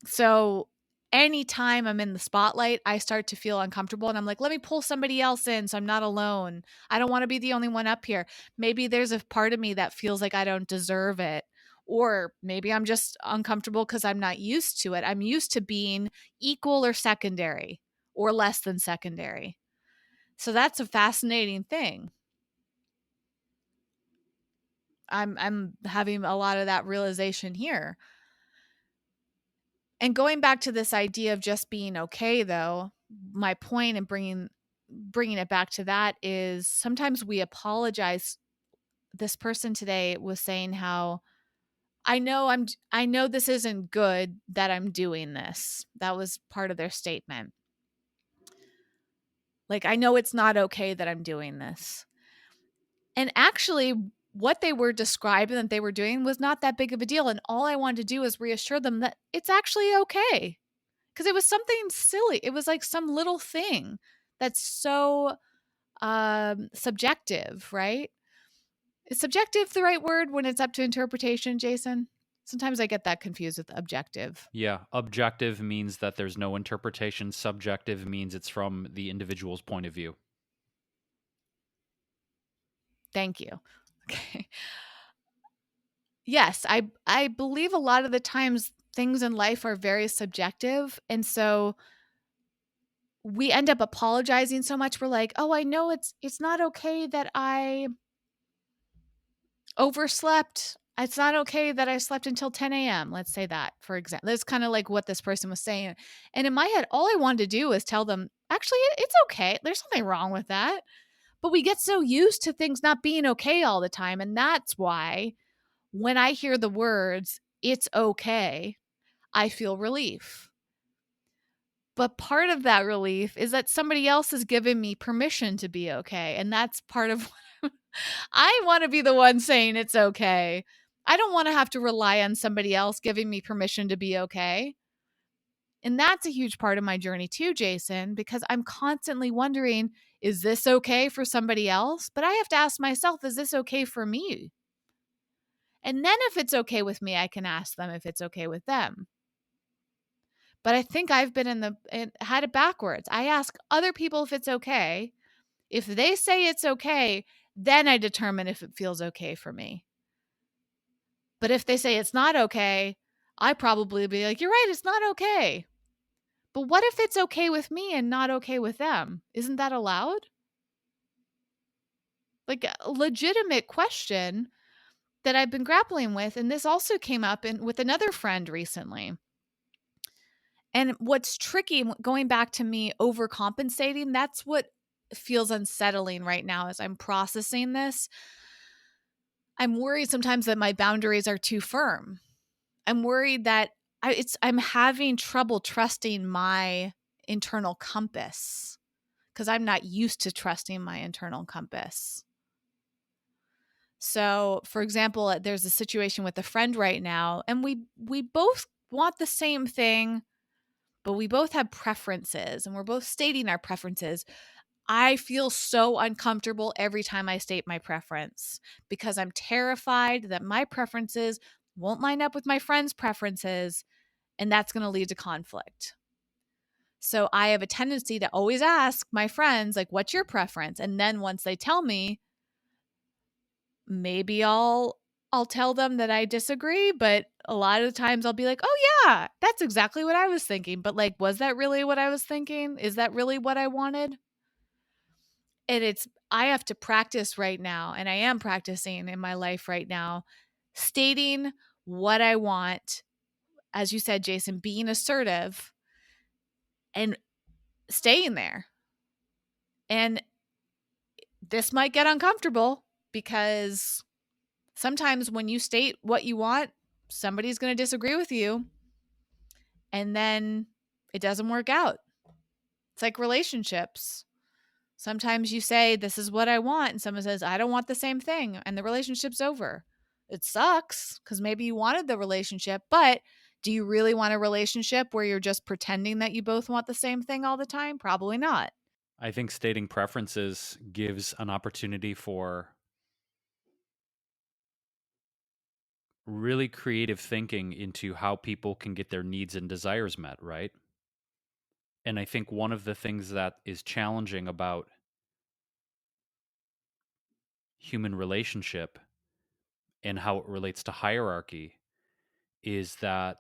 So anytime I'm in the spotlight, I start to feel uncomfortable and I'm like, let me pull somebody else in so I'm not alone. I don't want to be the only one up here. Maybe there's a part of me that feels like I don't deserve it. Or maybe I'm just uncomfortable because I'm not used to it. I'm used to being equal or secondary or less than secondary. So that's a fascinating thing. I'm having a lot of that realization here. And going back to this idea of just being okay, though, my point in bringing it back to that is sometimes we apologize. This person today was saying how I know this isn't good that I'm doing this. That was part of their statement. Like, I know it's not okay that I'm doing this. And actually, what they were describing that they were doing was not that big of a deal. And all I wanted to do is reassure them that it's actually okay. Because it was something silly. It was like some little thing that's so subjective, right? Is subjective the right word when it's up to interpretation, Jason? Sometimes I get that confused with objective. Yeah, objective means that there's no interpretation. Subjective means it's from the individual's point of view. Thank you. Okay. Yes, I believe a lot of the times things in life are very subjective, and so we end up apologizing so much. We're like, "Oh, I know it's not okay that I overslept. It's not okay that I slept until 10 a.m." Let's say that, for example. That's kind of like what this person was saying. And in my head, all I wanted to do was tell them, actually, it's okay. There's nothing wrong with that. But we get so used to things not being okay all the time. And that's why when I hear the words, it's okay, I feel relief. But part of that relief is that somebody else is giving me permission to be okay. And that's part of what I want to be the one saying it's okay. I don't want to have to rely on somebody else giving me permission to be okay. And that's a huge part of my journey too, Jason, because I'm constantly wondering, is this okay for somebody else? But I have to ask myself, is this okay for me? And then if it's okay with me, I can ask them if it's okay with them. But I think I've been had it backwards. I ask other people if it's okay. If they say it's okay, then I determine if it feels okay for me. But if they say it's not okay, I probably be like, you're right, it's not okay. But what if it's okay with me and not okay with them? Isn't that allowed? Like a legitimate question that I've been grappling with. And this also came up with another friend recently. And what's tricky, going back to me overcompensating, that's what feels unsettling right now as I'm processing this. I'm worried sometimes that my boundaries are too firm. I'm worried that I'm having trouble trusting my internal compass because I'm not used to trusting my internal compass. So, for example, there's a situation with a friend right now, and we both want the same thing, but we both have preferences, and we're both stating our preferences. I feel so uncomfortable every time I state my preference because I'm terrified that my preferences won't line up with my friend's preferences, and that's going to lead to conflict. So I have a tendency to always ask my friends, like, what's your preference? And then once they tell me, maybe I'll tell them that I disagree, but a lot of the times I'll be like, "Oh yeah, that's exactly what I was thinking." But like, was that really what I was thinking? Is that really what I wanted? And I have to practice right now, and I am practicing in my life right now, stating what I want, as you said, Jason, being assertive and staying there. And this might get uncomfortable because sometimes when you state what you want, somebody's going to disagree with you, and then it doesn't work out. It's like relationships. Sometimes you say, this is what I want, and someone says, I don't want the same thing, and the relationship's over. It sucks because maybe you wanted the relationship, but do you really want a relationship where you're just pretending that you both want the same thing all the time? Probably not. I think stating preferences gives an opportunity for really creative thinking into how people can get their needs and desires met, right? And I think one of the things that is challenging about human relationship and how it relates to hierarchy is that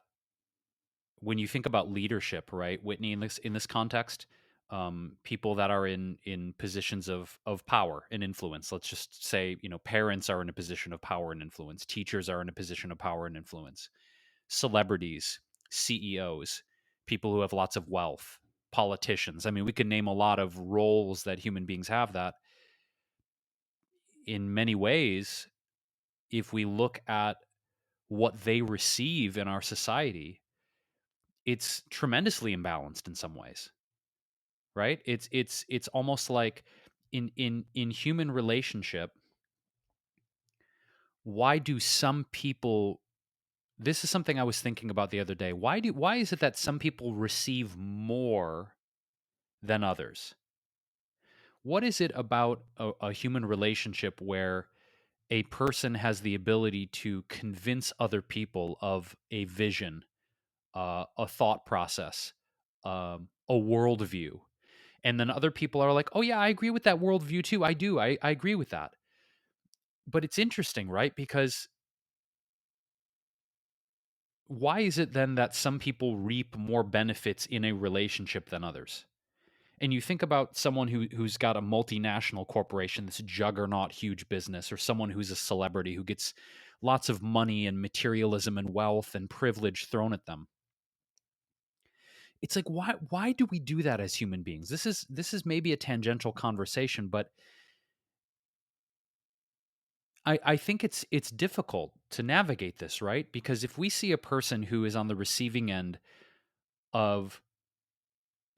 when you think about leadership, right, Whitney, in this context, people that are in positions of power and influence. Let's just say, parents are in a position of power and influence. Teachers are in a position of power and influence. Celebrities, CEOs, people who have lots of wealth, politicians. I mean, we can name a lot of roles that human beings have that. In many ways, if we look at what they receive in our society, it's tremendously imbalanced in some ways, right? It's almost like in human relationship, why do some people, this is something I was thinking about the other day. Why is it that some people receive more than others? What is it about a human relationship where a person has the ability to convince other people of a vision, a thought process, a worldview, and then other people are like, "Oh yeah, I agree with that worldview too. I do. I agree with that." But it's interesting, right? Because why is it then that some people reap more benefits in a relationship than others? And you think about someone who's got a multinational corporation, this juggernaut huge business, or someone who's a celebrity who gets lots of money and materialism and wealth and privilege thrown at them. It's like, why do we do that as human beings? This is maybe a tangential conversation, but I think it's difficult to navigate this, right? Because if we see a person who is on the receiving end of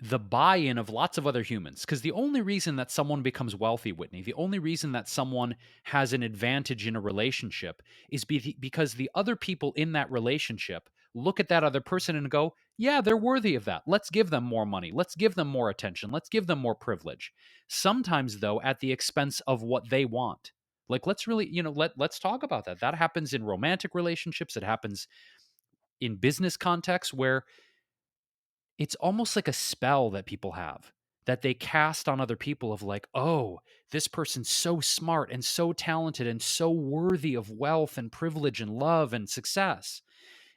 the buy-in of lots of other humans, because the only reason that someone becomes wealthy, Whitney, the only reason that someone has an advantage in a relationship is because the other people in that relationship look at that other person and go, yeah, they're worthy of that. Let's give them more money. Let's give them more attention. Let's give them more privilege. Sometimes, though, at the expense of what they want. Like, let's really, let's talk about that. That happens in romantic relationships. It happens in business contexts where it's almost like a spell that people have, that they cast on other people of like, oh, this person's so smart and so talented and so worthy of wealth and privilege and love and success.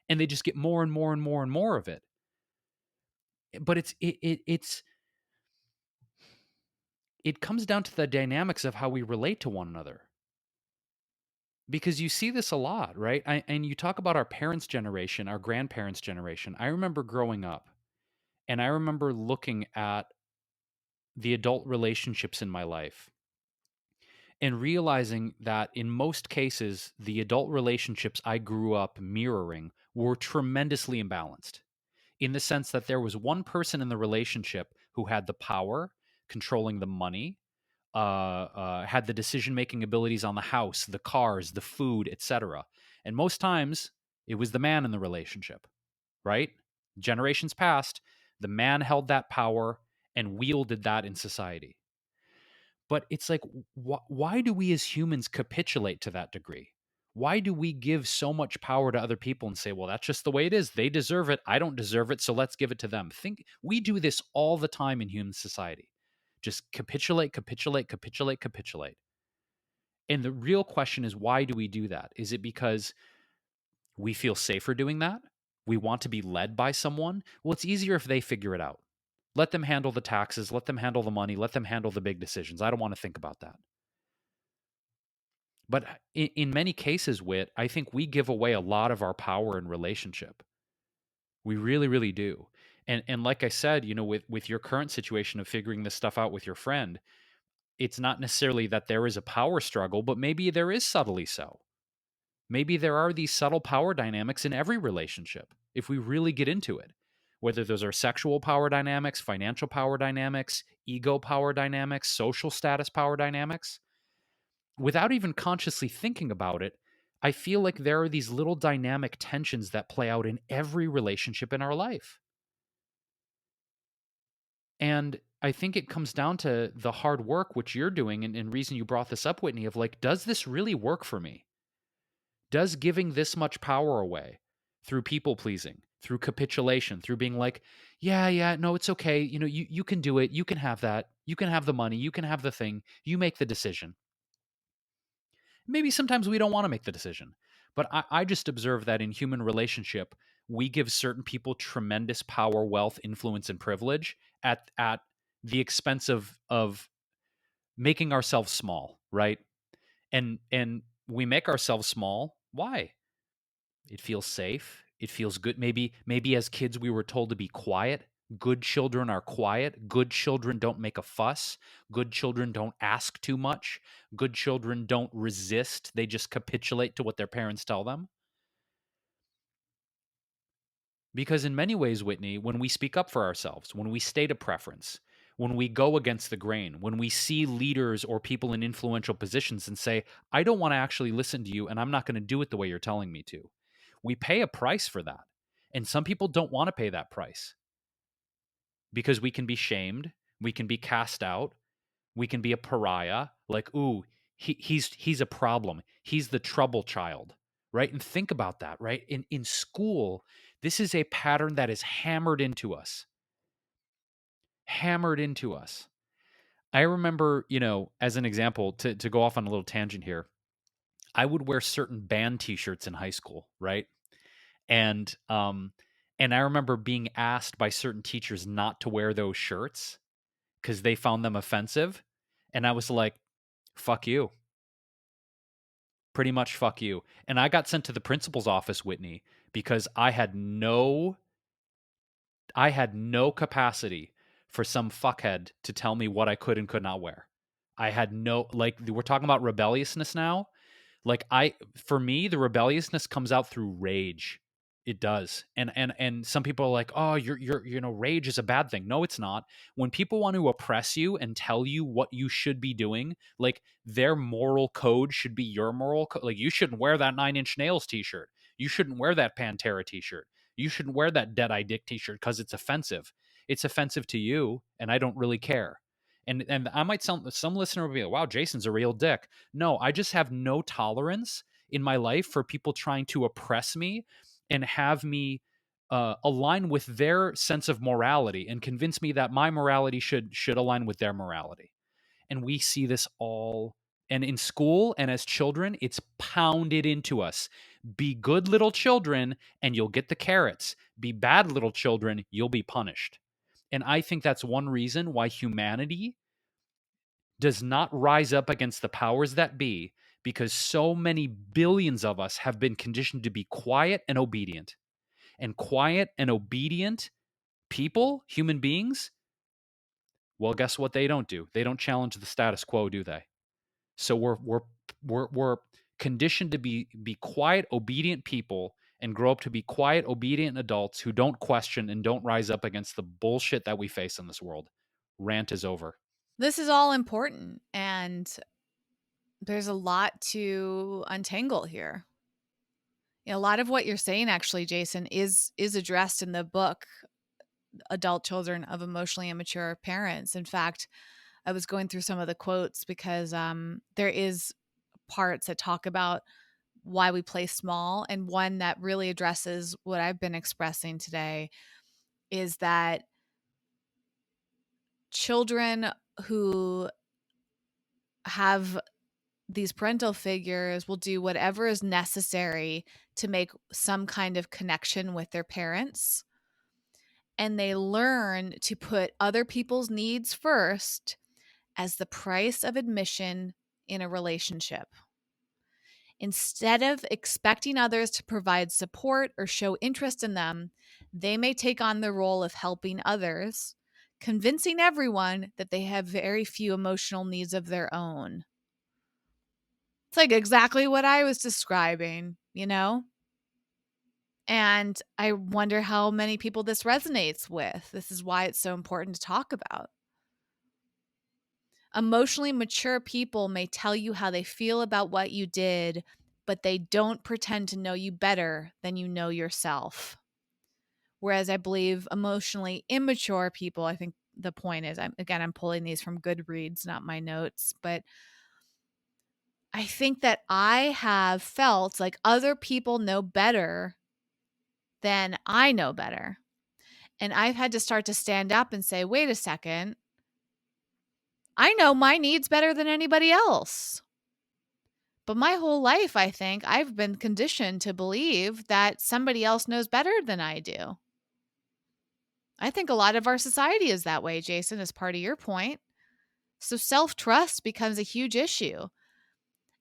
And they just get more and more and more and more of it. But it comes down to the dynamics of how we relate to one another. Because you see this a lot, right? And you talk about our parents' generation, our grandparents' generation. I remember growing up and I remember looking at the adult relationships in my life and realizing that in most cases, the adult relationships I grew up mirroring were tremendously imbalanced in the sense that there was one person in the relationship who had the power, controlling the money, had the decision making abilities on the house, the cars, the food, etc. And most times, it was the man in the relationship, right? Generations past, the man held that power and wielded that in society. But it's like, why do we as humans capitulate to that degree? Why do we give so much power to other people and say, well, that's just the way it is. They deserve it. I don't deserve it. So let's give it to them. Think we do this all the time in human society. Just capitulate, capitulate, capitulate, capitulate. And the real question is, why do we do that? Is it because we feel safer doing that? We want to be led by someone? Well, it's easier if they figure it out. Let them handle the taxes, let them handle the money, let them handle the big decisions. I don't want to think about that. But in many cases, Wit, I think we give away a lot of our power in relationship. We really, really do. And like I said, with your current situation of figuring this stuff out with your friend, it's not necessarily that there is a power struggle, but maybe there is subtly so. Maybe there are these subtle power dynamics in every relationship if we really get into it. Whether those are sexual power dynamics, financial power dynamics, ego power dynamics, social status power dynamics, without even consciously thinking about it, I feel like there are these little dynamic tensions that play out in every relationship in our life. And I think it comes down to the hard work, which you're doing, and reason you brought this up, Whitney, of like, does this really work for me? Does giving this much power away through people pleasing, through capitulation, through being like, yeah, yeah, no, it's okay. You can do it. You can have that. You can have the money. You can have the thing. You make the decision. Maybe sometimes we don't want to make the decision. But I just observe that in human relationship, we give certain people tremendous power, wealth, influence, and privilege at the expense of making ourselves small, right? And we make ourselves small. Why? It feels safe. It feels good. Maybe as kids we were told to be quiet. Good children are quiet. Good children don't make a fuss. Good children don't ask too much. Good children don't resist. They just capitulate to what their parents tell them. Because in many ways, Whitney, when we speak up for ourselves, when we state a preference, when we go against the grain, when we see leaders or people in influential positions and say, I don't want to actually listen to you and I'm not going to do it the way you're telling me to, we pay a price for that. And some people don't want to pay that price because we can be shamed, we can be cast out, we can be a pariah, like, ooh, he's a problem. He's the trouble child, right? And think about that, right? In school, this is a pattern that is hammered into us. Hammered into us. I remember, as an example, to go off on a little tangent here, I would wear certain band t-shirts in high school, right? And I remember being asked by certain teachers not to wear those shirts because they found them offensive. And I was like, fuck you. Pretty much fuck you. And I got sent to the principal's office, Whitney, because I had no capacity for some fuckhead to tell me what I could and could not wear. I had no, like, we're talking about rebelliousness now. Like, for me, the rebelliousness comes out through rage. It does. And some people are like, "Oh, rage is a bad thing." No, it's not. When people want to oppress you and tell you what you should be doing, like, their moral code should be your moral code. Like, you shouldn't wear that 9 Inch Nails t-shirt. You shouldn't wear that Pantera t-shirt. You shouldn't wear that Dead Eye Dick t-shirt because it's offensive. It's offensive to you, and I don't really care. And I might sound, some listener will be like, "Wow, Jason's a real dick." No, I just have no tolerance in my life for people trying to oppress me and have me align with their sense of morality and convince me that my morality should align with their morality. And we see this all, and in school and as children, it's pounded into us. Be good little children and you'll get the carrots. Be bad little children, you'll be punished. And I think that's one reason why humanity does not rise up against the powers that be, because so many billions of us have been conditioned to be quiet and obedient. And quiet and obedient people, human beings, well, guess what they don't do? They don't challenge the status quo, do they? So we're conditioned to be quiet, obedient people and grow up to be quiet, obedient adults who don't question and don't rise up against the bullshit that we face in this world. Rant is over. This is all important, and there's a lot to untangle here. A lot of what you're saying, actually, Jason, is addressed in the book Adult Children of Emotionally Immature Parents. In fact, I was going through some of the quotes because there is parts that talk about why we play small, and one that really addresses what I've been expressing today is that children who have these parental figures will do whatever is necessary to make some kind of connection with their parents. And they learn to put other people's needs first as the price of admission in a relationship. Instead of expecting others to provide support or show interest in them, they may take on the role of helping others, convincing everyone that they have very few emotional needs of their own. It's like exactly what I was describing, you know? And I wonder how many people this resonates with. This is why it's so important to talk about. Emotionally mature people may tell you how they feel about what you did, but they don't pretend to know you better than you know yourself. Whereas I believe emotionally immature people, I think the point is, I'm pulling these from Goodreads, not my notes, but I think that I have felt like other people know better than I know better. And I've had to start to stand up and say, wait a second, I know my needs better than anybody else. But my whole life, I think I've been conditioned to believe that somebody else knows better than I do. I think a lot of our society is that way, Jason, as part of your point. So self-trust becomes a huge issue.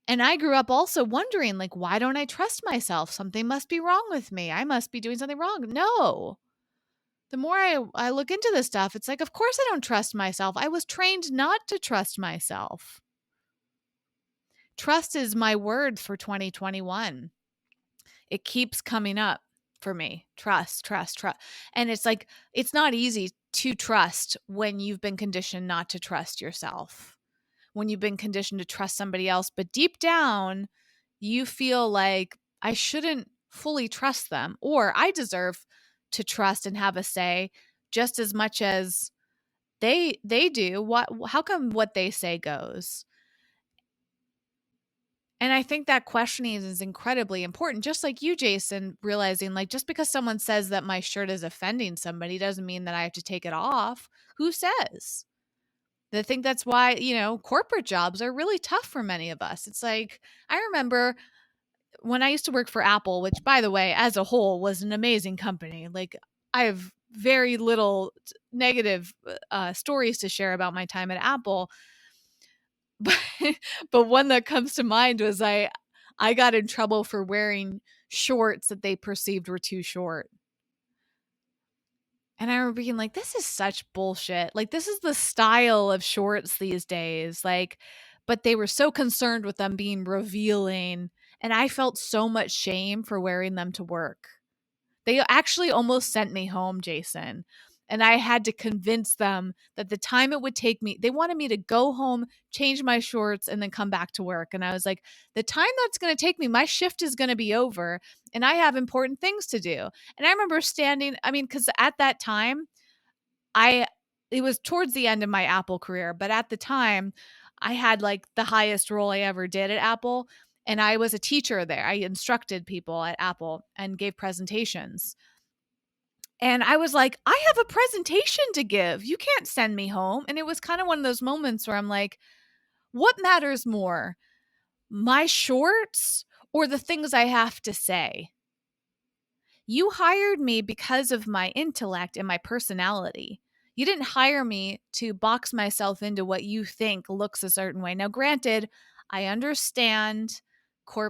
And I grew up also wondering, like, why don't I trust myself? Something must be wrong with me. I must be doing something wrong. No. The more I look into this stuff, it's like, of course I don't trust myself. I was trained not to trust myself. Trust is my word for 2021. It keeps coming up. for me. Trust, trust, trust. And it's like, it's not easy to trust when you've been conditioned not to trust yourself, when you've been conditioned to trust somebody else. But deep down, you feel like I shouldn't fully trust them, or I deserve to trust and have a say just as much as they do. How come what they say goes? And I think that questioning is incredibly important. Just like you, Jason, realizing like just because someone says that my shirt is offending somebody doesn't mean that I have to take it off. Who says? I think that's why, corporate jobs are really tough for many of us. It's like, I remember when I used to work for Apple, which, by the way, as a whole was an amazing company. Like, I have very little negative stories to share about my time at Apple. But, but one that comes to mind was I got in trouble for wearing shorts that they perceived were too short. And I remember being like, this is such bullshit. Like, this is the style of shorts these days. Like, but they were so concerned with them being revealing. And I felt so much shame for wearing them to work. They actually almost sent me home, Jason. And I had to convince them that the time it would take me, they wanted me to go home, change my shorts, and then come back to work. And I was like, the time that's going to take me, my shift is going to be over, and I have important things to do. And I remember because at that time, it was towards the end of my Apple career, but at the time, I had like the highest role I ever did at Apple. And I was a teacher there. I instructed people at Apple and gave presentations. And I was like, I have a presentation to give. You can't send me home. And it was kind of one of those moments where I'm like, what matters more, my shorts or the things I have to say? You hired me because of my intellect and my personality. You didn't hire me to box myself into what you think looks a certain way. Now, granted, I understand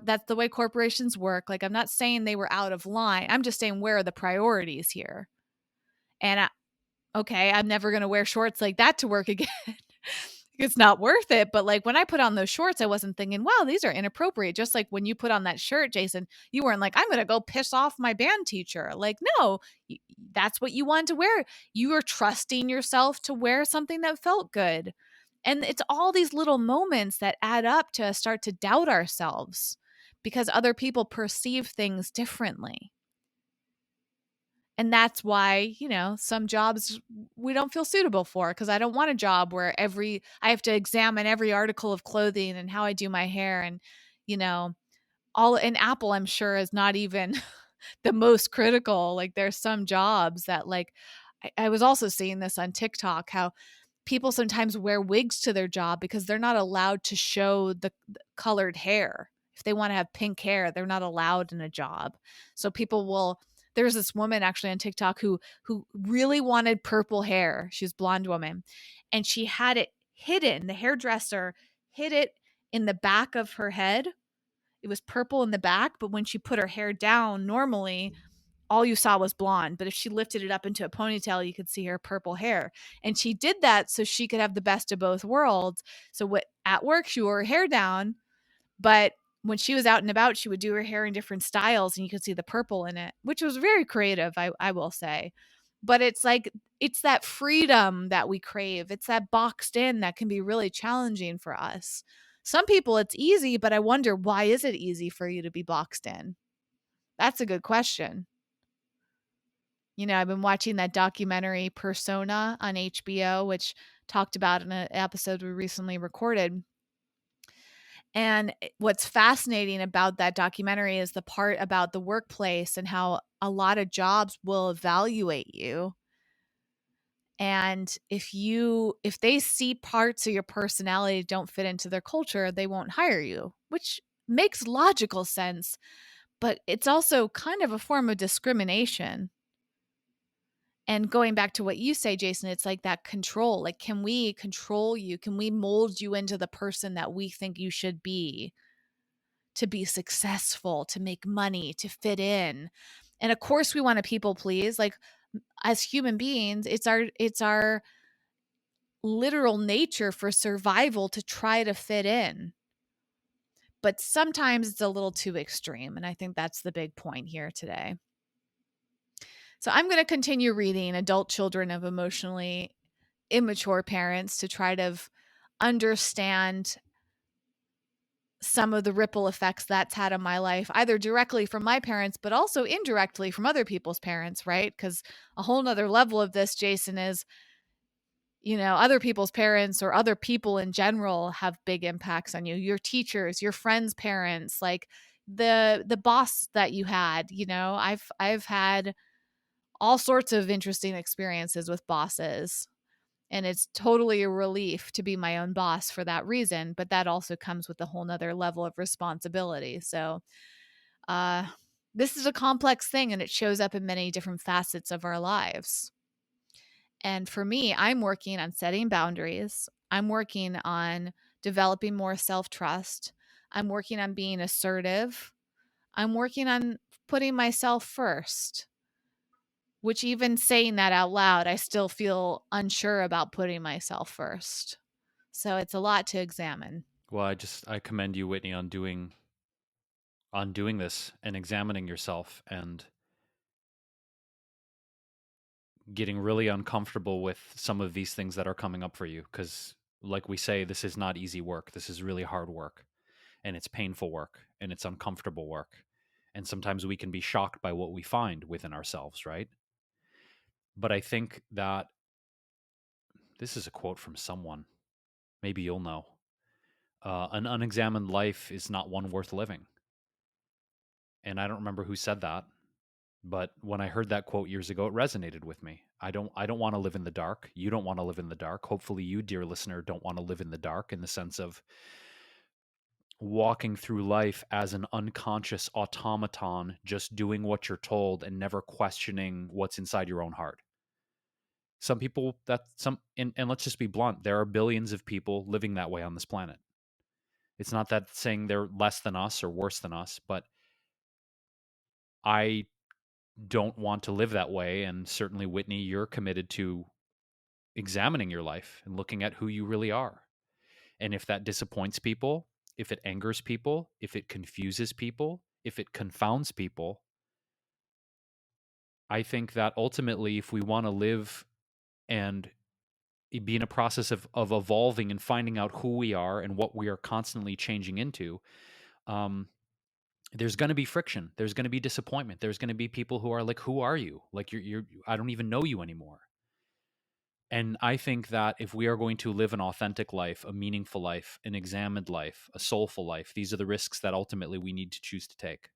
that's the way corporations work. Like, I'm not saying they were out of line. I'm just saying, where are the priorities here? And okay, I'm never going to wear shorts like that to work again. It's not worth it. But like when I put on those shorts, I wasn't thinking, wow, these are inappropriate. Just like when you put on that shirt, Jason, you weren't like, I'm going to go piss off my band teacher. Like, no, that's what you wanted to wear. You were trusting yourself to wear something that felt good. And it's all these little moments that add up to start to doubt ourselves because other people perceive things differently. And that's why, some jobs we don't feel suitable for, because I don't want a job where I have to examine every article of clothing and how I do my hair. And, all in Apple, I'm sure, is not even the most critical. Like, there's some jobs that, like, I was also seeing this on TikTok, how people sometimes wear wigs to their job because they're not allowed to show the colored hair. If they want to have pink hair, they're not allowed in a job. So there's this woman actually on TikTok who really wanted purple hair. She's a blonde woman, and she had it hidden. The hairdresser hid it in the back of her head. It was purple in the back, but when she put her hair down, normally all you saw was blonde. But if she lifted it up into a ponytail, you could see her purple hair. And she did that so she could have the best of both worlds. So at work, she wore her hair down, but when she was out and about, she would do her hair in different styles and you could see the purple in it, which was very creative, I will say. But it's like, it's that freedom that we crave. It's that boxed in that can be really challenging for us. Some people it's easy, but I wonder, why is it easy for you to be boxed in? That's a good question. I've been watching that documentary Persona on HBO, which talked about in an episode we recently recorded. And what's fascinating about that documentary is the part about the workplace and how a lot of jobs will evaluate you. And if they see parts of your personality don't fit into their culture, they won't hire you, which makes logical sense. But it's also kind of a form of discrimination. And going back to what you say, Jason, it's like that control. Like, can we control you? Can we mold you into the person that we think you should be to be successful, to make money, to fit in? And of course we want to people please. Like, as human beings, it's our literal nature for survival to try to fit in. But sometimes it's a little too extreme. And I think that's the big point here today. So I'm going to continue reading Adult Children of Emotionally Immature Parents to try to understand some of the ripple effects that's had on my life, either directly from my parents, but also indirectly from other people's parents, right? Because a whole nother level of this, Jason, is, other people's parents or other people in general have big impacts on you. Your teachers, your friends' parents, like the boss that you had, I've had all sorts of interesting experiences with bosses. And it's totally a relief to be my own boss for that reason. But that also comes with a whole nother level of responsibility. So uh, this is a complex thing and it shows up in many different facets of our lives. And for me, I'm working on setting boundaries. I'm working on developing more self trust. I'm working on being assertive. I'm working on putting myself first, which, even saying that out loud, I still feel unsure about putting myself first. So it's a lot to examine. Well, I commend you, Whitney, on doing this and examining yourself and getting really uncomfortable with some of these things that are coming up for you. Because, like we say, this is not easy work. This is really hard work, and it's painful work, and it's uncomfortable work. And sometimes we can be shocked by what we find within ourselves, right? But I think that this is a quote from someone. Maybe you'll know. An unexamined life is not one worth living. And I don't remember who said that, but when I heard that quote years ago, it resonated with me. I don't want to live in the dark. You don't want to live in the dark. Hopefully you, dear listener, don't want to live in the dark, in the sense of walking through life as an unconscious automaton, just doing what you're told and never questioning what's inside your own heart. Some people, and let's just be blunt, there are billions of people living that way on this planet. It's not that saying they're less than us or worse than us, but I don't want to live that way. And certainly, Whitney, you're committed to examining your life and looking at who you really are. And if that disappoints people, if it angers people, if it confuses people, if it confounds people, I think that ultimately, if we want to live and be in a process of evolving and finding out who we are and what we are constantly changing into, um, there's going to be friction. There's going to be disappointment. There's going to be people who are like, "Who are you? Like, I don't even know you anymore." And I think that if we are going to live an authentic life, a meaningful life, an examined life, a soulful life, these are the risks that ultimately we need to choose to take.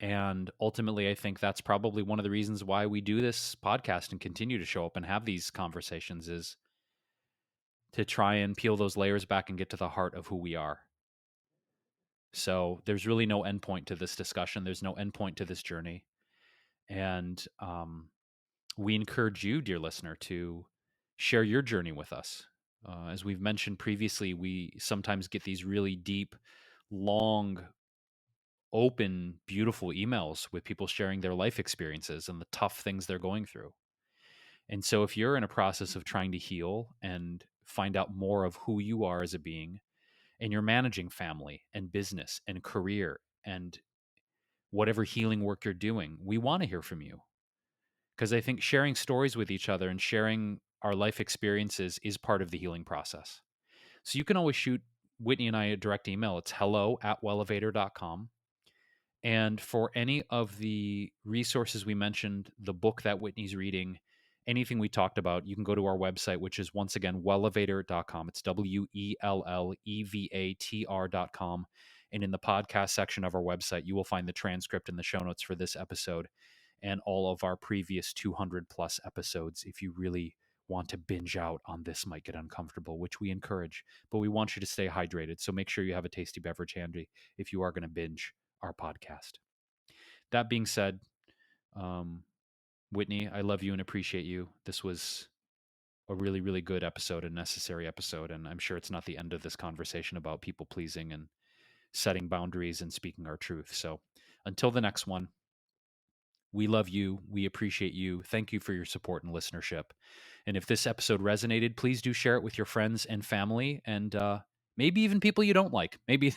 And ultimately, I think that's probably one of the reasons why we do this podcast and continue to show up and have these conversations, is to try and peel those layers back and get to the heart of who we are. So there's really no endpoint to this discussion. There's no endpoint to this journey. And we encourage you, dear listener, to share your journey with us. As we've mentioned previously, we sometimes get these really deep, long, open, beautiful emails with people sharing their life experiences and the tough things they're going through. And so, if you're in a process of trying to heal and find out more of who you are as a being, and you're managing family and business and career and whatever healing work you're doing, we want to hear from you. Because I think sharing stories with each other and sharing our life experiences is part of the healing process. So you can always shoot Whitney and I a direct email. It's hello@wellevator.com. And for any of the resources we mentioned, the book that Whitney's reading, anything we talked about, you can go to our website, which is once again wellevator.com. It's WELLEVATR.com. And in the podcast section of our website, you will find the transcript and the show notes for this episode and all of our previous 200 plus episodes. If you really want to binge out on This Might Get Uncomfortable, which we encourage, but we want you to stay hydrated. So make sure you have a tasty beverage handy if you are going to binge our podcast. That being said, um, Whitney, I love you and appreciate you. This was a really, really good episode, a necessary episode. And I'm sure it's not the end of this conversation about people pleasing and setting boundaries and speaking our truth. So until the next one, we love you. We appreciate you. Thank you for your support and listenership. And if this episode resonated, please do share it with your friends and family, and maybe even people you don't like. Maybe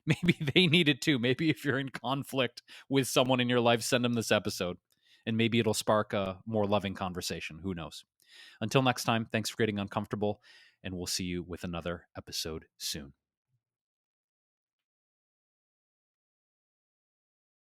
maybe they need it too. Maybe if you're in conflict with someone in your life, send them this episode and maybe it'll spark a more loving conversation. Who knows? Until next time, thanks for getting uncomfortable, and we'll see you with another episode soon.